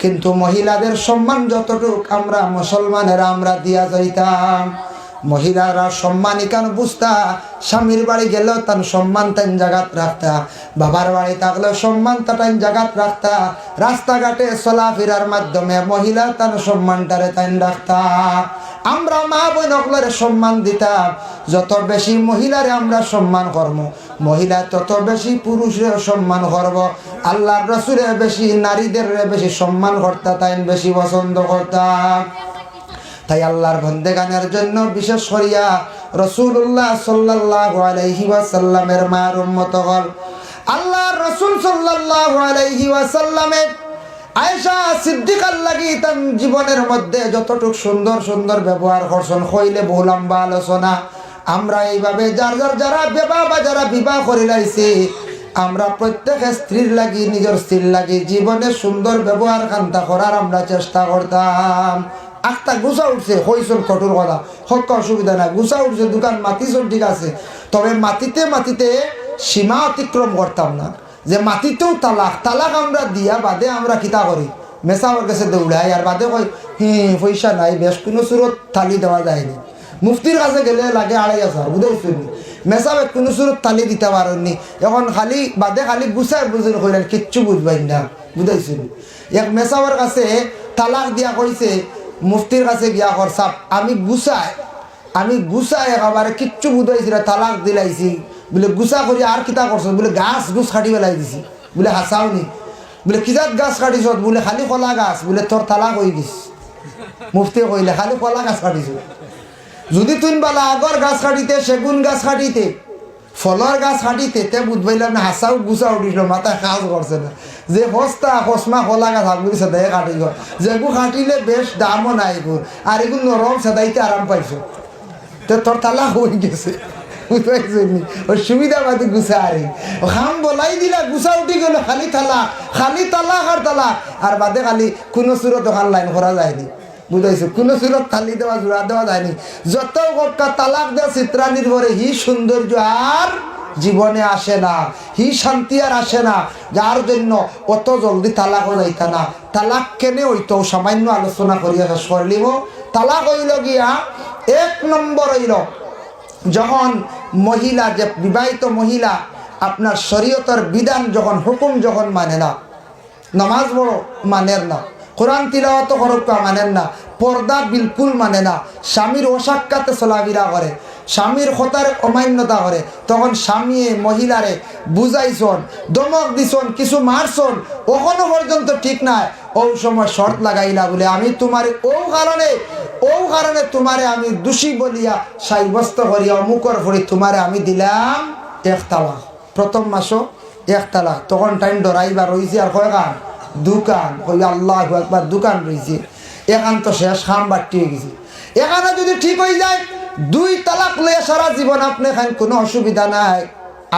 কিন্তু মহিলাদের সম্মান যতটুক আমরা মুসলমানেরা আমরা দিয়া যাইতাম মহিলারা সম্মানই কেন বুঝতা স্বামীর বাড়ি গেলেও তার সম্মান তাই জাগাত রাখতা বাবার বাড়ি থাকলেও সম্মান তাই জাগাত রাখতা রাস্তাঘাটে চলাফেরার মাধ্যমে মহিলা তার সম্মানটারে তাই রাখতা আমরা মা বোন সকলের সম্মান দিতাম যত বেশি মহিলারে আমরা সম্মান করব মহিলা তত বেশি পুরুষের সম্মান করব আল্লাহর রাসূলের বেশি নারীদের বেশি সম্মান করতা তাই বেশি পছন্দ করতাম তাই আল্লাহর বান্দাগানের জন্য বিশেষ করিয়া রাসূলুল্লাহ সাল্লাল্লাহু আলাইহি ওয়াসাল্লামের মার উম্মত হল আল্লাহর রাসূল সাল্লাল্লাহু আলাইহি ওয়াসাল্লামে আয়েশা সিদ্দিকার লাগি তার জীবনের মধ্যে যতটুক সুন্দর সুন্দর ব্যবহার করছেন হইলে বহু লম্বা আলোচনা। আমরা এইভাবে যারা বিবাহ বা যারা বিবাহ করে লাইছি, আমরা প্রত্যেক স্ত্রীর লাগি নিজের স্ত্রীর লাগি জীবনে সুন্দর ব্যবহার কান্তা করার আমরা চেষ্টা করতাম। আখটা গুছা উঠছে হইসন কঠোর কথা, হক অসুবিধা নাই, গুছা উঠছে দোকান মাতিছন ঠিক আছে, তবে মাটিতে সীমা অতিক্রম করতাম না। যে মাটিতেও তালাক আমরা দিয়া বাদে আমরা কিতা করি, মেসাওয়ার কাছে দৌড়াই আর বাদে কই পয়সা নাই, বেশ কোনো সুরত থালি দেওয়া যায়নি। মুফতির কাছে গেলে লাগে 2,500, বুঝেছেন? মেসাবে কোনো সুরত থালি দিতে পারেননি। এখন খালি গুছাই বুঝেন কইলেন, কিচ্ছু বুঝবাই না, বুঝাইছেন? এক মেসাওয়ার কাছে তালাক দিয়া কইছে, মুফতির কাছে গিয়া কর সাপ আমি গুছাই একেবারে কিচ্ছু বুঝাইছি না, তালাক দিলাইছি বলে গুছা করি আর কিতা করছ বলে গাছ গুছ কাটি পেলাই দিছি। বলে হাসাওনি, বলে কিজাত গাছ কাটিছ? বলে খালি কলা গাছ। বলে তোর তালাক হয়ে গেছ। মুফতি কইলে খালি কলা গাছ কাটিছ, যদি তুই বলা আগর গাছ কাটিতে, সেগুন গাছ কাটিতে, ফলর গাছ কাটিতে, তে বুঝবাইলাম না হাসাও গুছা উঠিস মাথায় কাজ করছে না। যে হস্তা হসমা কলা গাছ হাগুলি সেদাই কাটি গর, যেগু কাটিলে বেশ দামও নাই গুর, আর এগুলো নরম সেদাইতে আরাম পাইছ, তো তোর তালাক হয়ে গেছে। ওই সুবিধাবাদী গুছা আরে খাম বলাই দিলা গুছা উঠি গেল, খালি তালাক আর বাদে খালি কোনো সুরত ওখান লাইন করা যায়নি, বুঝাইছো? কোনো সুরত থালি দেওয়া জোড়া দেওয়া যায়নি। যত গটকা তালাক দেওয়া চিত্রা নির্ভরে হি সৌন্দর্য আর জীবনে আসে না, হি শান্তি আর আসে না, যার জন্য অত জলদি তালাকও যাইতা না। তালাক কেনে হইতো সামান্য আলোচনা করিয়া শেষ করলিম। তালাক হইল গিয়া 1 নম্বর হইল যখন মহিলা, যে বিবাহিত মহিলা আপনার শরীয়তের বিধান যখন হুকুম যখন মানে না, নামাজ বড় মানেন না, কোরআন তিলাওয়াত করকা মানেন না, পর্দা বিলকুল মানে না, স্বামীর অসাক্ষাতে চলাফেরা করে, স্বামীর কথার অমান্যতা করে, তখন স্বামী মহিলারে বুঝাইছন, দমক দিছন, কিছু মারছন, ওখানো পর্যন্ত ঠিক নাই। ও সময় শর্ত লাগাইলা বলে আমি তোমার ও কারণে তোমারে আমি দোষী বলিয়া সাব্যস্ত করিয়া অমুকর ফরি তোমারে আমি দিলাম 1 তালাক। প্রথম মাসও 1 তালাক। তখন টাইম ডরাইবা রয়েছে আর কয়খান দোকান, কই আল্লাহু আকবার, দোকান রয়েছে, এখান তো শেষ খাম বাট্টি হয়ে গেছে। এখানে যদি ঠিক হয়ে যায় 2 তালাক লইয়া সারা জীবন আপনি খান, কোনো অসুবিধা নাই।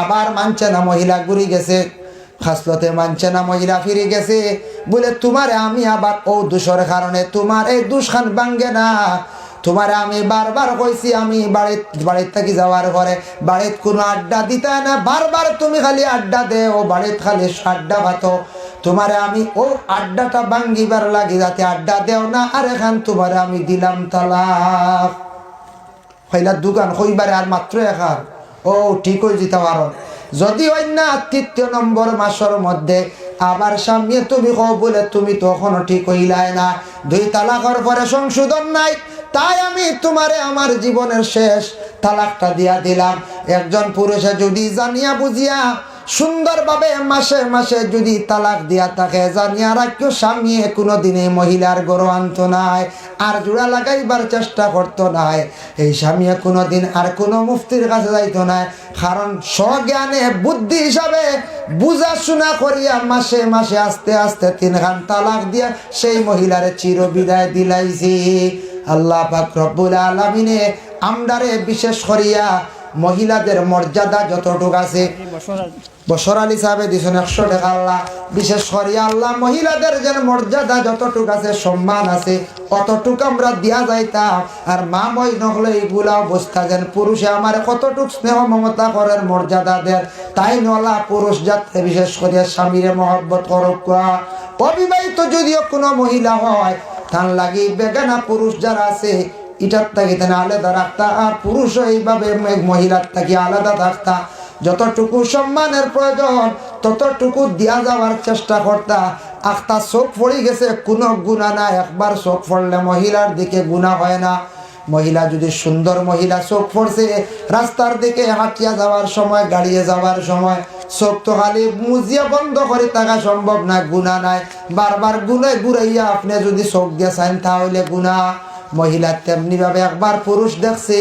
আবার মানছে না মহিলা, ঘুরি গেছে খাসলতে, মানছে না মহিলা, ফিরে গেছে বলে তোমারে আমি আবার ও দোষের কারণে তোমার এই দোষ খান ভাঙ্গে না। তোমারে আমি বারবার কইছি, আমি বাড়ির থাকি যাওয়ার পরে বাড়িত কোনো আড্ডা দিতে না, বারবার তুমি খালি আড্ডা দেও, বাড়িত খালি আড্ডা ভাতো, তোমারে আমি ও আড্ডাটা ভাঙ্গিবার লাগি যাতে আড্ডা দেও না, আর এখান তোমারে আমি দিলাম তালাক। হইলা দোকান হইবারে আর মাত্র এখান, ও ঠিক হয়ে যেতে পারো। যদি হয় না 3 নম্বর মাসের মধ্যে আবার স্বামী তুমি কও বলে তুমি তখনও ঠিক হইলাই না, 2 তালাকের পরে সংশোধন নাই, তাই আমি তোমারে আমার জীবনের শেষ তালাকটা দিয়া দিলাম। একজন পুরুষে যদি জানিয়া বুঝিয়া সুন্দরভাবে মাসে মাসে যদি তালাক দিয়া থাকে, জানিয়া রাখিও স্বামী কোনোদিনে মহিলার গরু আনতো নাই, আর জোড়া লাগাইবার চেষ্টা করতো নাই, এই স্বামী কোনোদিন আর কোনো মুফতির কাছে যাইতো না, কারণ স্বজ্ঞানে বুদ্ধি হিসাবে বুঝা শোনা করিয়া মাসে মাসে আস্তে আস্তে 3 খান তালাক দিয়া সেই মহিলারে চির বিদায় দিলাইছি। আল্লাহ পাক রব্বুল আলামিনে আমরারে বিশেষ করিয়া মহিলাদের মর্যাদা যতটুকু আছে, বছর আলী সাহেবে দিছেন 100 টাকা আল্লাহ, বিশেষ করে আল্লাহ মহিলাদের যেন মর্যাদা যতটুকু আছে, সম্মান আছে, অতটুকু আমরা দিয়া যাইতাম। আর মা মই নহলে এইগুলা অবস্থা যেন পুরুষে আমার কতটুক স্নেহ মমতা করার মর্যাদা দেন, তাই নলা পুরুষ যাত্রে বিশেষ করে স্বামীরে মহব্বত করক। অবিবাহিত যদিও কোনো মহিলা হয়, তার লাগি বেগানা পুরুষ যারা আছে এটার থাকি তেনা আলাদা রাখতা, আর পুরুষও এইভাবে মহিলার থাকি আলাদা থাকতা। যতটুকু সম্মানের প্রয়োজন ততটুকু দিয়া যাওয়ার চেষ্টা করতা। আখতা চোখ পড়ে গেছে, কোনো গুণা না, একবার চোখ পড়লে মহিলার দিকে গুণা হয় না। মহিলা যদি সুন্দর মহিলা চোখ পড়ছে, রাস্তার দিকে হাঁটিয়া যাওয়ার সময়, গাড়িয়ে যাওয়ার সময় চোখ তো খালি মুজিয়া বন্ধ করে থাকা সম্ভব না, গুণা নাই। বারবার গুনায় ঘুরাইয়া আপনি যদি চোখ দিয়ে চান তাহলে গুণা। মহিলা তেমনি ভাবে একবার পুরুষ দেখছে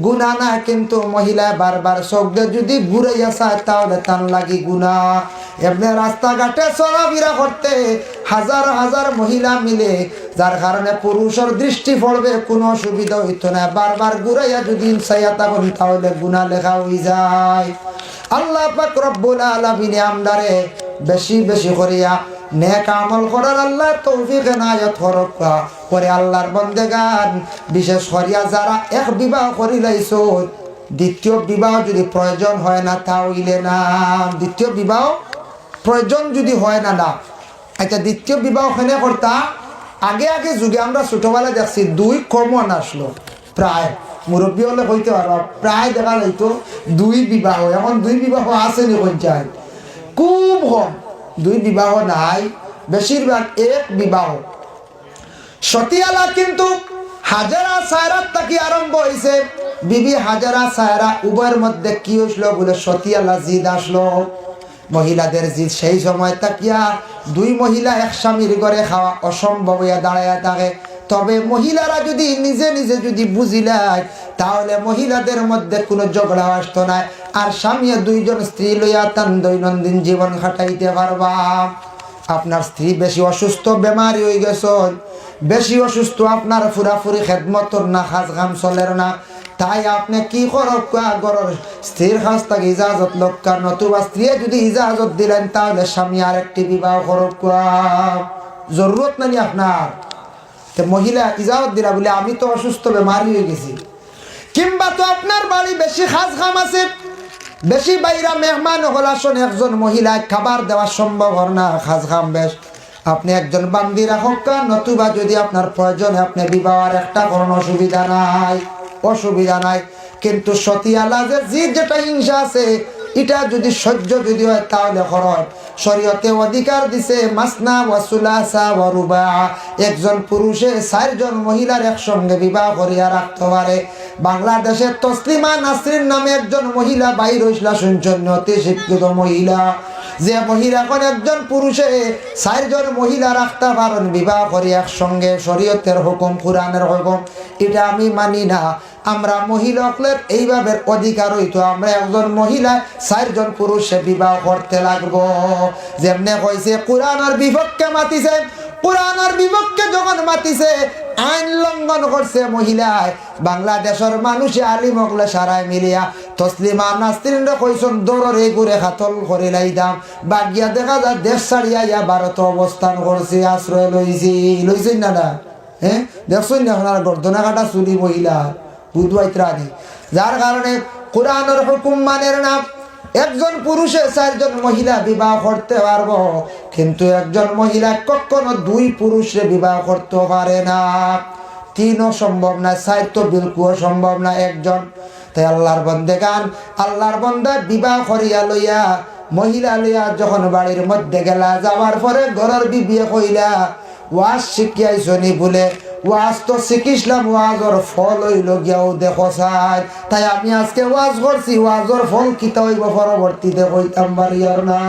গুনাহ না, কিন্তু মহিলা বারবার চোখ দিয়ে যদি ঘুরাইয়া চায় তাহলে তার লাগি গুনাহ। এমনি রাস্তাঘাটে চলাফেরা করতে হাজার হাজার মহিলা মিলে, যার কারণে পুরুষের দৃষ্টি পড়বে, কোনো অসুবিধা হইতো না। বারবার ঘুরাইয়া যদি চাইয়া তখন তাহলে গুনাহ লেখা হয়ে যায়। আল্লাহ পাক রব্বুল আলামিন আমদারে বেশি বেশি করিয়া নেক আমল করার আল্লাহ তৌফিক এনায়েত করুক। পরে আল্লাহর বান্দাগান বিশেষ করিয়া যারা এক বিবাহ করিলাইছো, দ্বিতীয় বিবাহ যদি প্রয়োজন হয় না তাহলে না, দ্বিতীয় বিবাহ প্রয়োজন যদি হয় না না আচ্ছা দ্বিতীয় বিবাহ কেন করতা? আগে আগে যুগে আমরা ছোটবেলায় দেখছি দুই কমন আসলো, প্রায় মুরব্বী হলে হইতে পারবা, প্রায় দেখা যাইতো দুই বিবাহ। এখন দুই বিবাহ আসেনি পঞ্চায়েত, খুব কম, দুই বিবাহ নাই, বেশিরভাগ এক বিবাহ। সতিয়ালা কিন্তু হাজারা সায়রাত থেকে আরম্ভ হয়েছে। বিবি হাজারা সায়রা উভয়ের মধ্যে কি হইল বলে সতিয়ালা জিদ আসলো, মহিলাদের জিদ। সেই সময় তাকিয়া দুই মহিলা এক স্বামীর ঘরে খাওয়া অসম্ভব হইয়া দাঁড়াইয়া থাকে। তবে মহিলারা যদি নিজে নিজে যদি বুঝিলায় তাহলে মহিলাদের মধ্যে কোনো ঝগড়া আসতো না, আর স্বামী দুইজন স্ত্রী লইয়া তার দৈনন্দিন জীবন কাটাইতে পারবা। আপনার স্ত্রী বেশি অসুস্থ, বেমারি হয়ে গেছেন, বেশি অসুস্থ, আপনার ফুরাফুরি খেদমত না, কাজ কাম চলের না, তাই আপনি কি করব? স্ত্রীর কাছ থেকে ইজাজত লক্ষ্য, নতুবা স্ত্রী যদি ইজাজত দিলেন তাহলে স্বামী আরেকটি বিবাহ করব, জরুরত নাই আপনার। তো মহিলা ইজাজত দিলা বলে আমি তো অসুস্থ, বেমারি হয়ে গেছি, কিংবা তো আপনার বাড়ি বেশি কাজ কাম আছে, বেশি বাইরা মেহমান হল আসুন, একজন মহিলা খাবার দেওয়া সম্ভব হল না, কাজ কাম বেশ, আপনি একজন বান্দি রাখক, নতুবা যদি আপনার প্রয়োজনে আপনি বিবাহের একটা কোনো অসুবিধা নাই, অসুবিধা নাই। কিন্তু সতিয়ালা যে যেটা হিংসা আছে এটা যদি সহ্য যদি হয় তাহলে খরচ। শরীয়তে অধিকার দিছে মাসনা ওয়া সুলাসা ওয়া রুবা, একজন পুরুষে 4 জন মহিলার একসঙ্গে বিবাহ করিয়া রাখতে পারে। বাংলাদেশে তসলিমা নাসরিন নামে একজন মহিলা বাইর হইছিল, শুনছেন, অতি শিক্ষিত মহিলা, যে মহিলা এখন একজন পুরুষে 4 জন মহিলা রাখতে পারেন বিবাহ করি একসঙ্গে। শরীয়তের হুকুম, কুরআনের হুকুম, এটা আমি মানি না। আমরা মহিলাদের এইভাবে অধিকার হইতো, আমরা একজন মহিলা 4 জন পুরুষে বিবাহ করতে লাগবো। যেমনে কইছে কুরআনের বিপক্ষে মাতিছে, কুরআনের বিপক্ষে যখন মাতিছে আইন লঙ্ঘন করছে মহিলায়, বাংলাদেশের মানুষে আলিম হকলে সারায় মিলিয়া তসলিমা নাসরিন কইছেন দৌড়ে ঘুরে খাতল করে লাইদাম, বাগিয়া দেখা যায় দেশ ছাড়িয়া ইয়া ভারত অবস্থান করছে, আশ্রয় লইছেন না না, হ্যাঁ দেখছেন না আপনার গর্দনা কাটা চুরি মহিলা বুধবাইত্রাদি, যার কারণে কোরআনের হুকুম মানের না। একজন পুরুষে 4 জন মহিলা বিবাহ করতে পারবো, কিন্তু একজন মহিলা কখনো 2 পুরুষে বিবাহ করতে পারে না, 3ও সম্ভব না, 4 তো বিলকুল সম্ভব না, একজন। তাই আল্লাহর বান্দাগান, আল্লাহর বান্দা বিবাহ করিয়া লইয়া মহিলা লইয়া যখন বাড়ির মধ্যে গেলা, যাওয়ার পরে ঘরের বিবিয়ে কইলা ওয়াজ শিখিয়াইছনি বলে, ওয়াজ তো শিখিসলাম, ওয়াজর ফল হইল গিয়াও দেখো চাই। তাই আমি আজকে ওয়াজ করছি, ওয়াজর ফল কিতা হইব পরবর্তীতে কইতাম বাড়িয়ার না,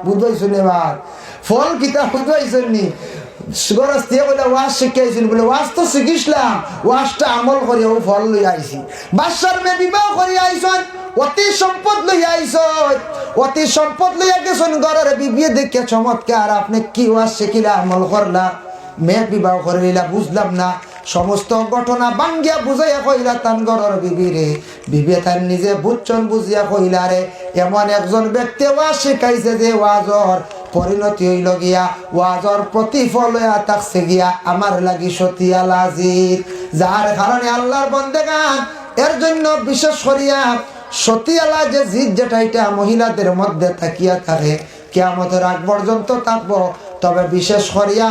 বুঝবাইছুন? এবার ফল কিতা বুঝবাইছেন নি? গরস্তিয়া বলে ওয়াজ শিখাইছিল বলে, ওয়াজ তো শিখিসলাম, ওয়াজটা আমল করিয়াও ফল লই আইছি। বাদশার মেয়ে বিবাহ করিয়া আইছন, অতি সম্পদ লইয়া আইছন, অতি সম্পদ লইয়া গেছেন, ঘরের বিবিয়ে দেখে চমৎকার, আপনি কি ওয়াজ শিখিলা, আমল করলা, মেয়ে বিবাহ করিলা, বুঝলাম না। সমস্ত ঘটনা বাঙ্গিয়া বুঝাইয়া কইলা তান ঘরের বিবিরে, বিবি তার নিজে বুঝছন বুঝিয়া কইলা, রে এমন একজন ব্যক্তি ওয়াজ শিখাইছে যে ওয়াজর পরিণতি হইল গিয়া, ওয়াজর প্রতিফল হইয়া থাকছে গিয়া আমার লাগি সতিয়া লাজির, যার কারণে আল্লাহর বান্দাগান এর জন্য বিশেষ করিয়া সতিয়ালা যে জিদ যেটা এটা মহিলাদের মধ্যে থাকিয়া থাকে, কিয়ামতের আগ পর্যন্ত থাকবো। তবে বিশেষ করিয়া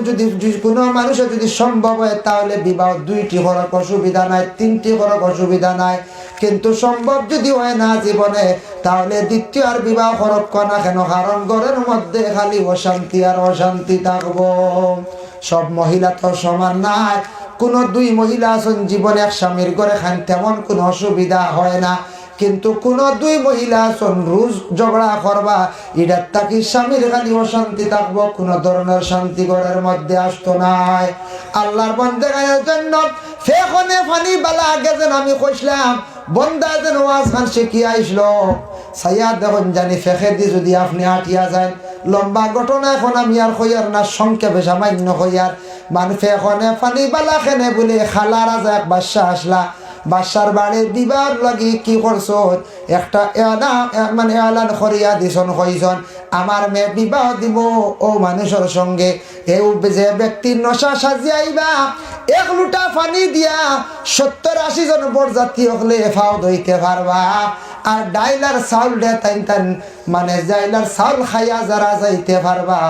যদি কোনো মানুষের যদি সম্ভব হয় তাহলে বিবাহ 2টি করার অসুবিধা নাই, 3টি করার অসুবিধা নাই, কিন্তু সম্ভব যদি হয় না জীবনে তাহলে দ্বিতীয় আর বিবাহ করক না কেন, কারণ ঘরের মধ্যে খালি অশান্তি আর অশান্তি থাকবো। সব মহিলা তো সমান নাই, কোন 2 মহিলা আছেন জীবনে এক স্বামীর ঘরে খান তেমন কোনো অসুবিধা হয় না, কিন্তু কোন দুই মহিলা আছেন রোজ ঝগড়া করবা, এটার তাকি স্বামীর খালি অশান্তি থাকবো, কোন ধরনের শান্তি ঘরের মধ্যে আসতো নাই। আল্লাহর বান্দাদের জন্য ফেখনে পানি বালা আগে যেন আমি কইছিলাম বন্দা যেন ওয়াজ খান শিখিয়ে আইসলো সাইয়া দেখুন জানি ফেখে দি যদি আপনি আটিয়া যায় লম্বা ঘটনা এখন আমি আর কইয়ার না, সংক্ষেপে সামান্য কইয়ার মান ফেখনে পানি বালা খেনে বলে খালা রাজা এক বাদশা আসলা, বাদশার বাড়ির বিবাহ লাগি কি করছ একটা মানে এলান করিয়া দিছন কইছন আমার মেয়ে বিবাহ দিব ও মানুষের সঙ্গে, এই যে ব্যক্তির নশা সাজিয়াইবা 1 লোটা পানি দিয়া 70-80 জন বরযাত্রী হলে ফাও ধইতে পারবা, আর ডাইলার চাউল দে তাইন মানে ডাইলার চাউল খাইয়া যারা যাইতে পারবা,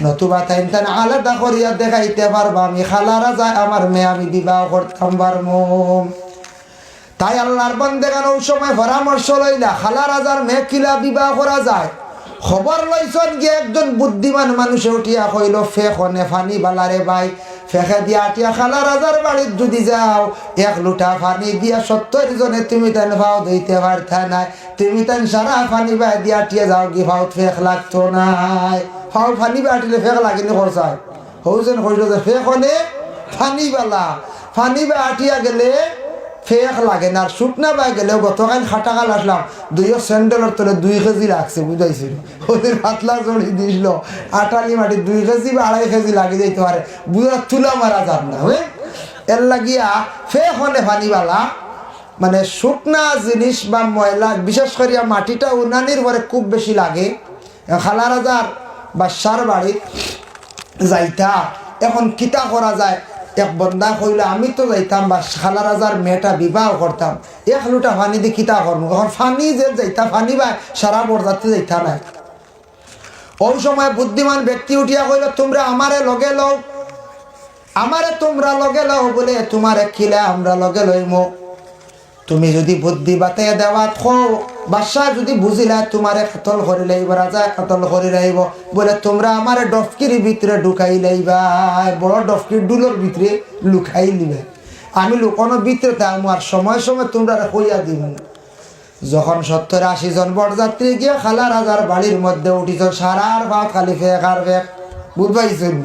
নতুবা তাইন আলাদা করিয়া দেখাইতে পারবা আমি খালারা যায় আমার মেয়ে আমি বিবাহ করতাম পারমু। তাই আল্লাহর বান্দাগণ ওই সময় পরামর্শ লইলা খালা রাজার মেয়ে কিলা বিবাহ করা যায়। খবর লইছন গিয়ে একজন বুদ্ধিমান মানুষে উঠিয়া কইল ফেখনে পানি বালারে ভাই, ফেখে দিয়া আটিয়া খালা রাজার বাড়ির যদি যাও 1 লোটা পানি দিয়া 70 জনে তুমি তেন ভাও দিতে পারতা নাই, তুমি তেন সারা পানি বাই দিয়া আটিয়া যাও কি ভাও ফেক লাগতো নাই, ভাও পানি বাটিলে ফেক লাগিনি করছায় হৌছেন কইল যে ফেখনে পানি বালা, পানি বা আটিয়া গেলে ফেক লাগে না, আর শুকনা বাই গেলেও গতকাল খাটাকাল আসলাম 2 স্যান্ডেলের তলে 2 কেজি লাগছে বুঝাইছিল, ওদের পাতলা জড়ি দিছিল আটালি মাটি 2 কেজি বা 2.5 কেজি লাগে যাইতে পারে, বুঝা তুলা মারা যান না। এর লাগিয়া ফেখনে পানিওয়ালা মানে শুকনা জিনিস বা ময়লা বিশেষ করিয়া মাটিটা উনানির পরে খুব বেশি লাগে। খালা রাজার বাদশার বাড়ি যাইতা এখন কিতা করা যায়, এক বন্দা কইল আমি তো যাইতাম বা খালা রাজার মেয়েটা বিবাহ করতাম 1 লোটা পানি দিয়ে কিতা করবো, এখন পানি যে যাইতা পানি বা সারা বরযাত্রী যাইতা নাই। ওই সময় বুদ্ধিমান ব্যক্তি উঠিয়া কইল তোমরা আমারে লগে লও, আমারে তোমরা লগে লও বলে তোমারে খিলে আমরা লগে লইমো, তুমি যদি বুদ্ধি বাতাইয়া দেওয়া খো বাদশাহ যদি বুঝিলা তোমারে কতল করে লইব, রাজা কতল করে লইব বলে তোমরা আমার ডফকির ভিতরে ঢুকাই লইবা, বড় ডফকির ডুলোর ভিতরে লুকাই লিবে, আমি লুকানোর ভিতরে থাকবো আর সময় সময় তোমরা কইয়া দিব। যখন 70-80 জন বরযাত্রী গিয়ে খালা রাজার বাড়ির মধ্যে উঠিছ সারার ভাত খালি ফেক আর ফেক বুঝবাইছেন,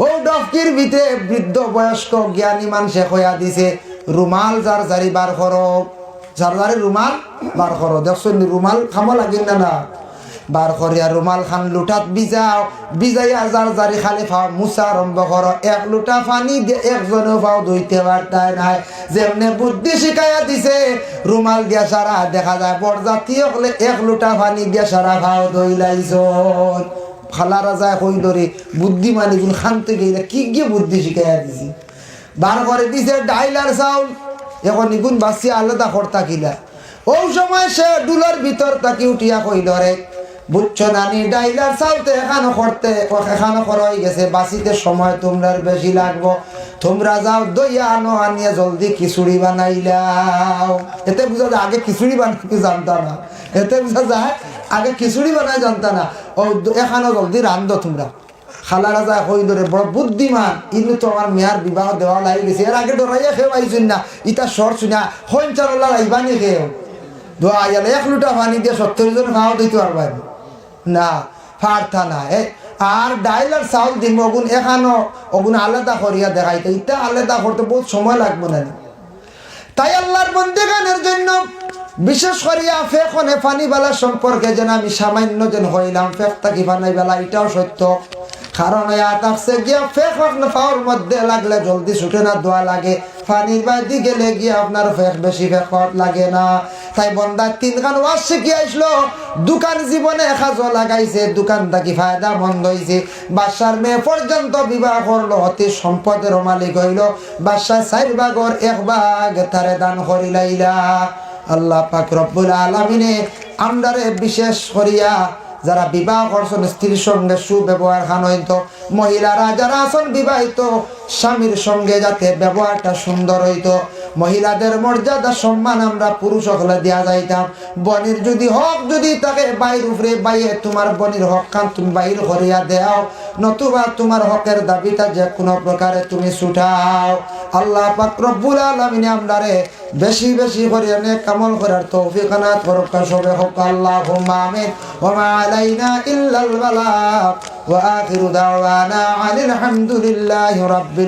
ও ডফকির ভিতরে বৃদ্ধ বয়স্ক জ্ঞানী মানুষে কইয়া দিছে রুমাল যার জারি বার করো, যার জারি রুমাল বার করো, দেখছেন রুমাল খামো লাগিন না না বার করিয়া রুমাল খান লুটাত বিজাও, বিজাইয়া যার জারি খালি ফাও মুসা আরম্ভ করো, 1 লোটা পানি দিয়ে 1 জনও ফাও ধুইতে পারতাই নাই, যেমনে বুদ্ধি শিখাইয়া দিছে রুমাল দিয়া সারা দেখা যায় বরযাত্রী হলে 1 লোটা পানি দিয়ে সারা ফাও ধইলাইছন। খালা রাজা কইল রে বুদ্ধিমানি গুণ খানতে গেলে কি গিয়ে বুদ্ধি শিখাইয়া দিছি, বার করে দিছে ডাইলার চাউল, এখন ইগুন বাসি আলাদা করতা কিলা। ওই সময় সে ডুলার ভিতর তাকে উঠিয়া কইল রে বুঝছো নানি ডাইলার চাউলতে এখানো করতে এখানো করা হয়ে গেছে, বাসিতে সময় তোমরা বেশি লাগবো, তোমরা যাও দইয়া আনো, আনিয়া জলদি খিচুড়ি বানাইলাও। এতে বুঝা যায় আগে খিচুড়ি বানাইতে জানতা না, এতে বুঝা যায় আগে খিচুড়ি বানাই জানতা না, ও এখানো জলদি রান্ধো তোমরা। খালা রাজা কই ধরে বড় বুদ্ধিমান, ইনু তো আমার মেয়ার বিবাহ দেওয়া লাগি গেছে, এর আগে ডরাইয়া খেয়ে পাইছেন না, ইটা সর শুনা হইন চারলা লাইবানি খেয়েও দোয়া গেলে 1 লোটা পানি দিয়ে 70 জন খাওয়া দিতে পারবেন না, পারতা না। আর ডাইলার চাউল দিম ওগুন এখানো ওগুন আলাদা করিয়া দেখাইতে, ইটা আলাদা করতে বহুত সময় লাগবে না। তাই আল্লাহর বন্দেগানের জন্য বিশেষ করিয়া ফেখনে পানি বেলা সম্পর্কে যেন আমি সামান্য যেন হইলাম, ফেক থাকি পানি বেলা এটাও সত্য, কারণ গিয়া ফেক পাওয়ার মধ্যে লাগলে জলদি ছুটে না দোয়া লাগে, পানির বাইদি গেলে গিয়ে আপনার ফেক বেশি ফেকত লাগে না। তাই বন্দা 3 গান ওয়াজ শিখিয়ে আসলো, দোকান জীবনে কাজ লাগাইছে, দোকান থাকি ফায়দা বন্ধ হয়েছে, বাদশার মেয়ে পর্যন্ত বিবাহ করলো, অতি সম্পদের মালিক হইল, বাদশা 4 ভাগের 1 ভাগ তারে দান করিলাইলা। আল্লাহ পাক রব্বুল আলামিনে আমরারে বিশেষ করিয়া যারা বিবাহ করছেন স্ত্রীর সঙ্গে সুব্যবহার খান হইতো, মহিলারা যারা আছেন বিবাহিত স্বামীর সঙ্গে যাতে ব্যবহারটা সুন্দর হইতো, মহিলাদের মর্যাদা সম্মান আমরা পুরুষ হলে দেয়া যাইতাম। বনির যদি হক যদি তাকে বাইর উপরে বাইয়ে তোমার বনির হক কান তুমি বাইর করিয়া দেও, নতুবা তোমার হকের দাবিটা যে কোনো প্রকারে তুমি ছুটাও। আল্লাহ পাক রব্বুল আলামিন আমরারে বেশি বেশি করে নেক আমল করার তৌফিক আনাত করুক সবে হোক আল্লাহুম্মা আমিন। ওয়া মা আলাইনা ইল্লাল বালাগ ওয়া আখিরু দাওয়ানা আনিল হামদুলিল্লাহি রাব্বিল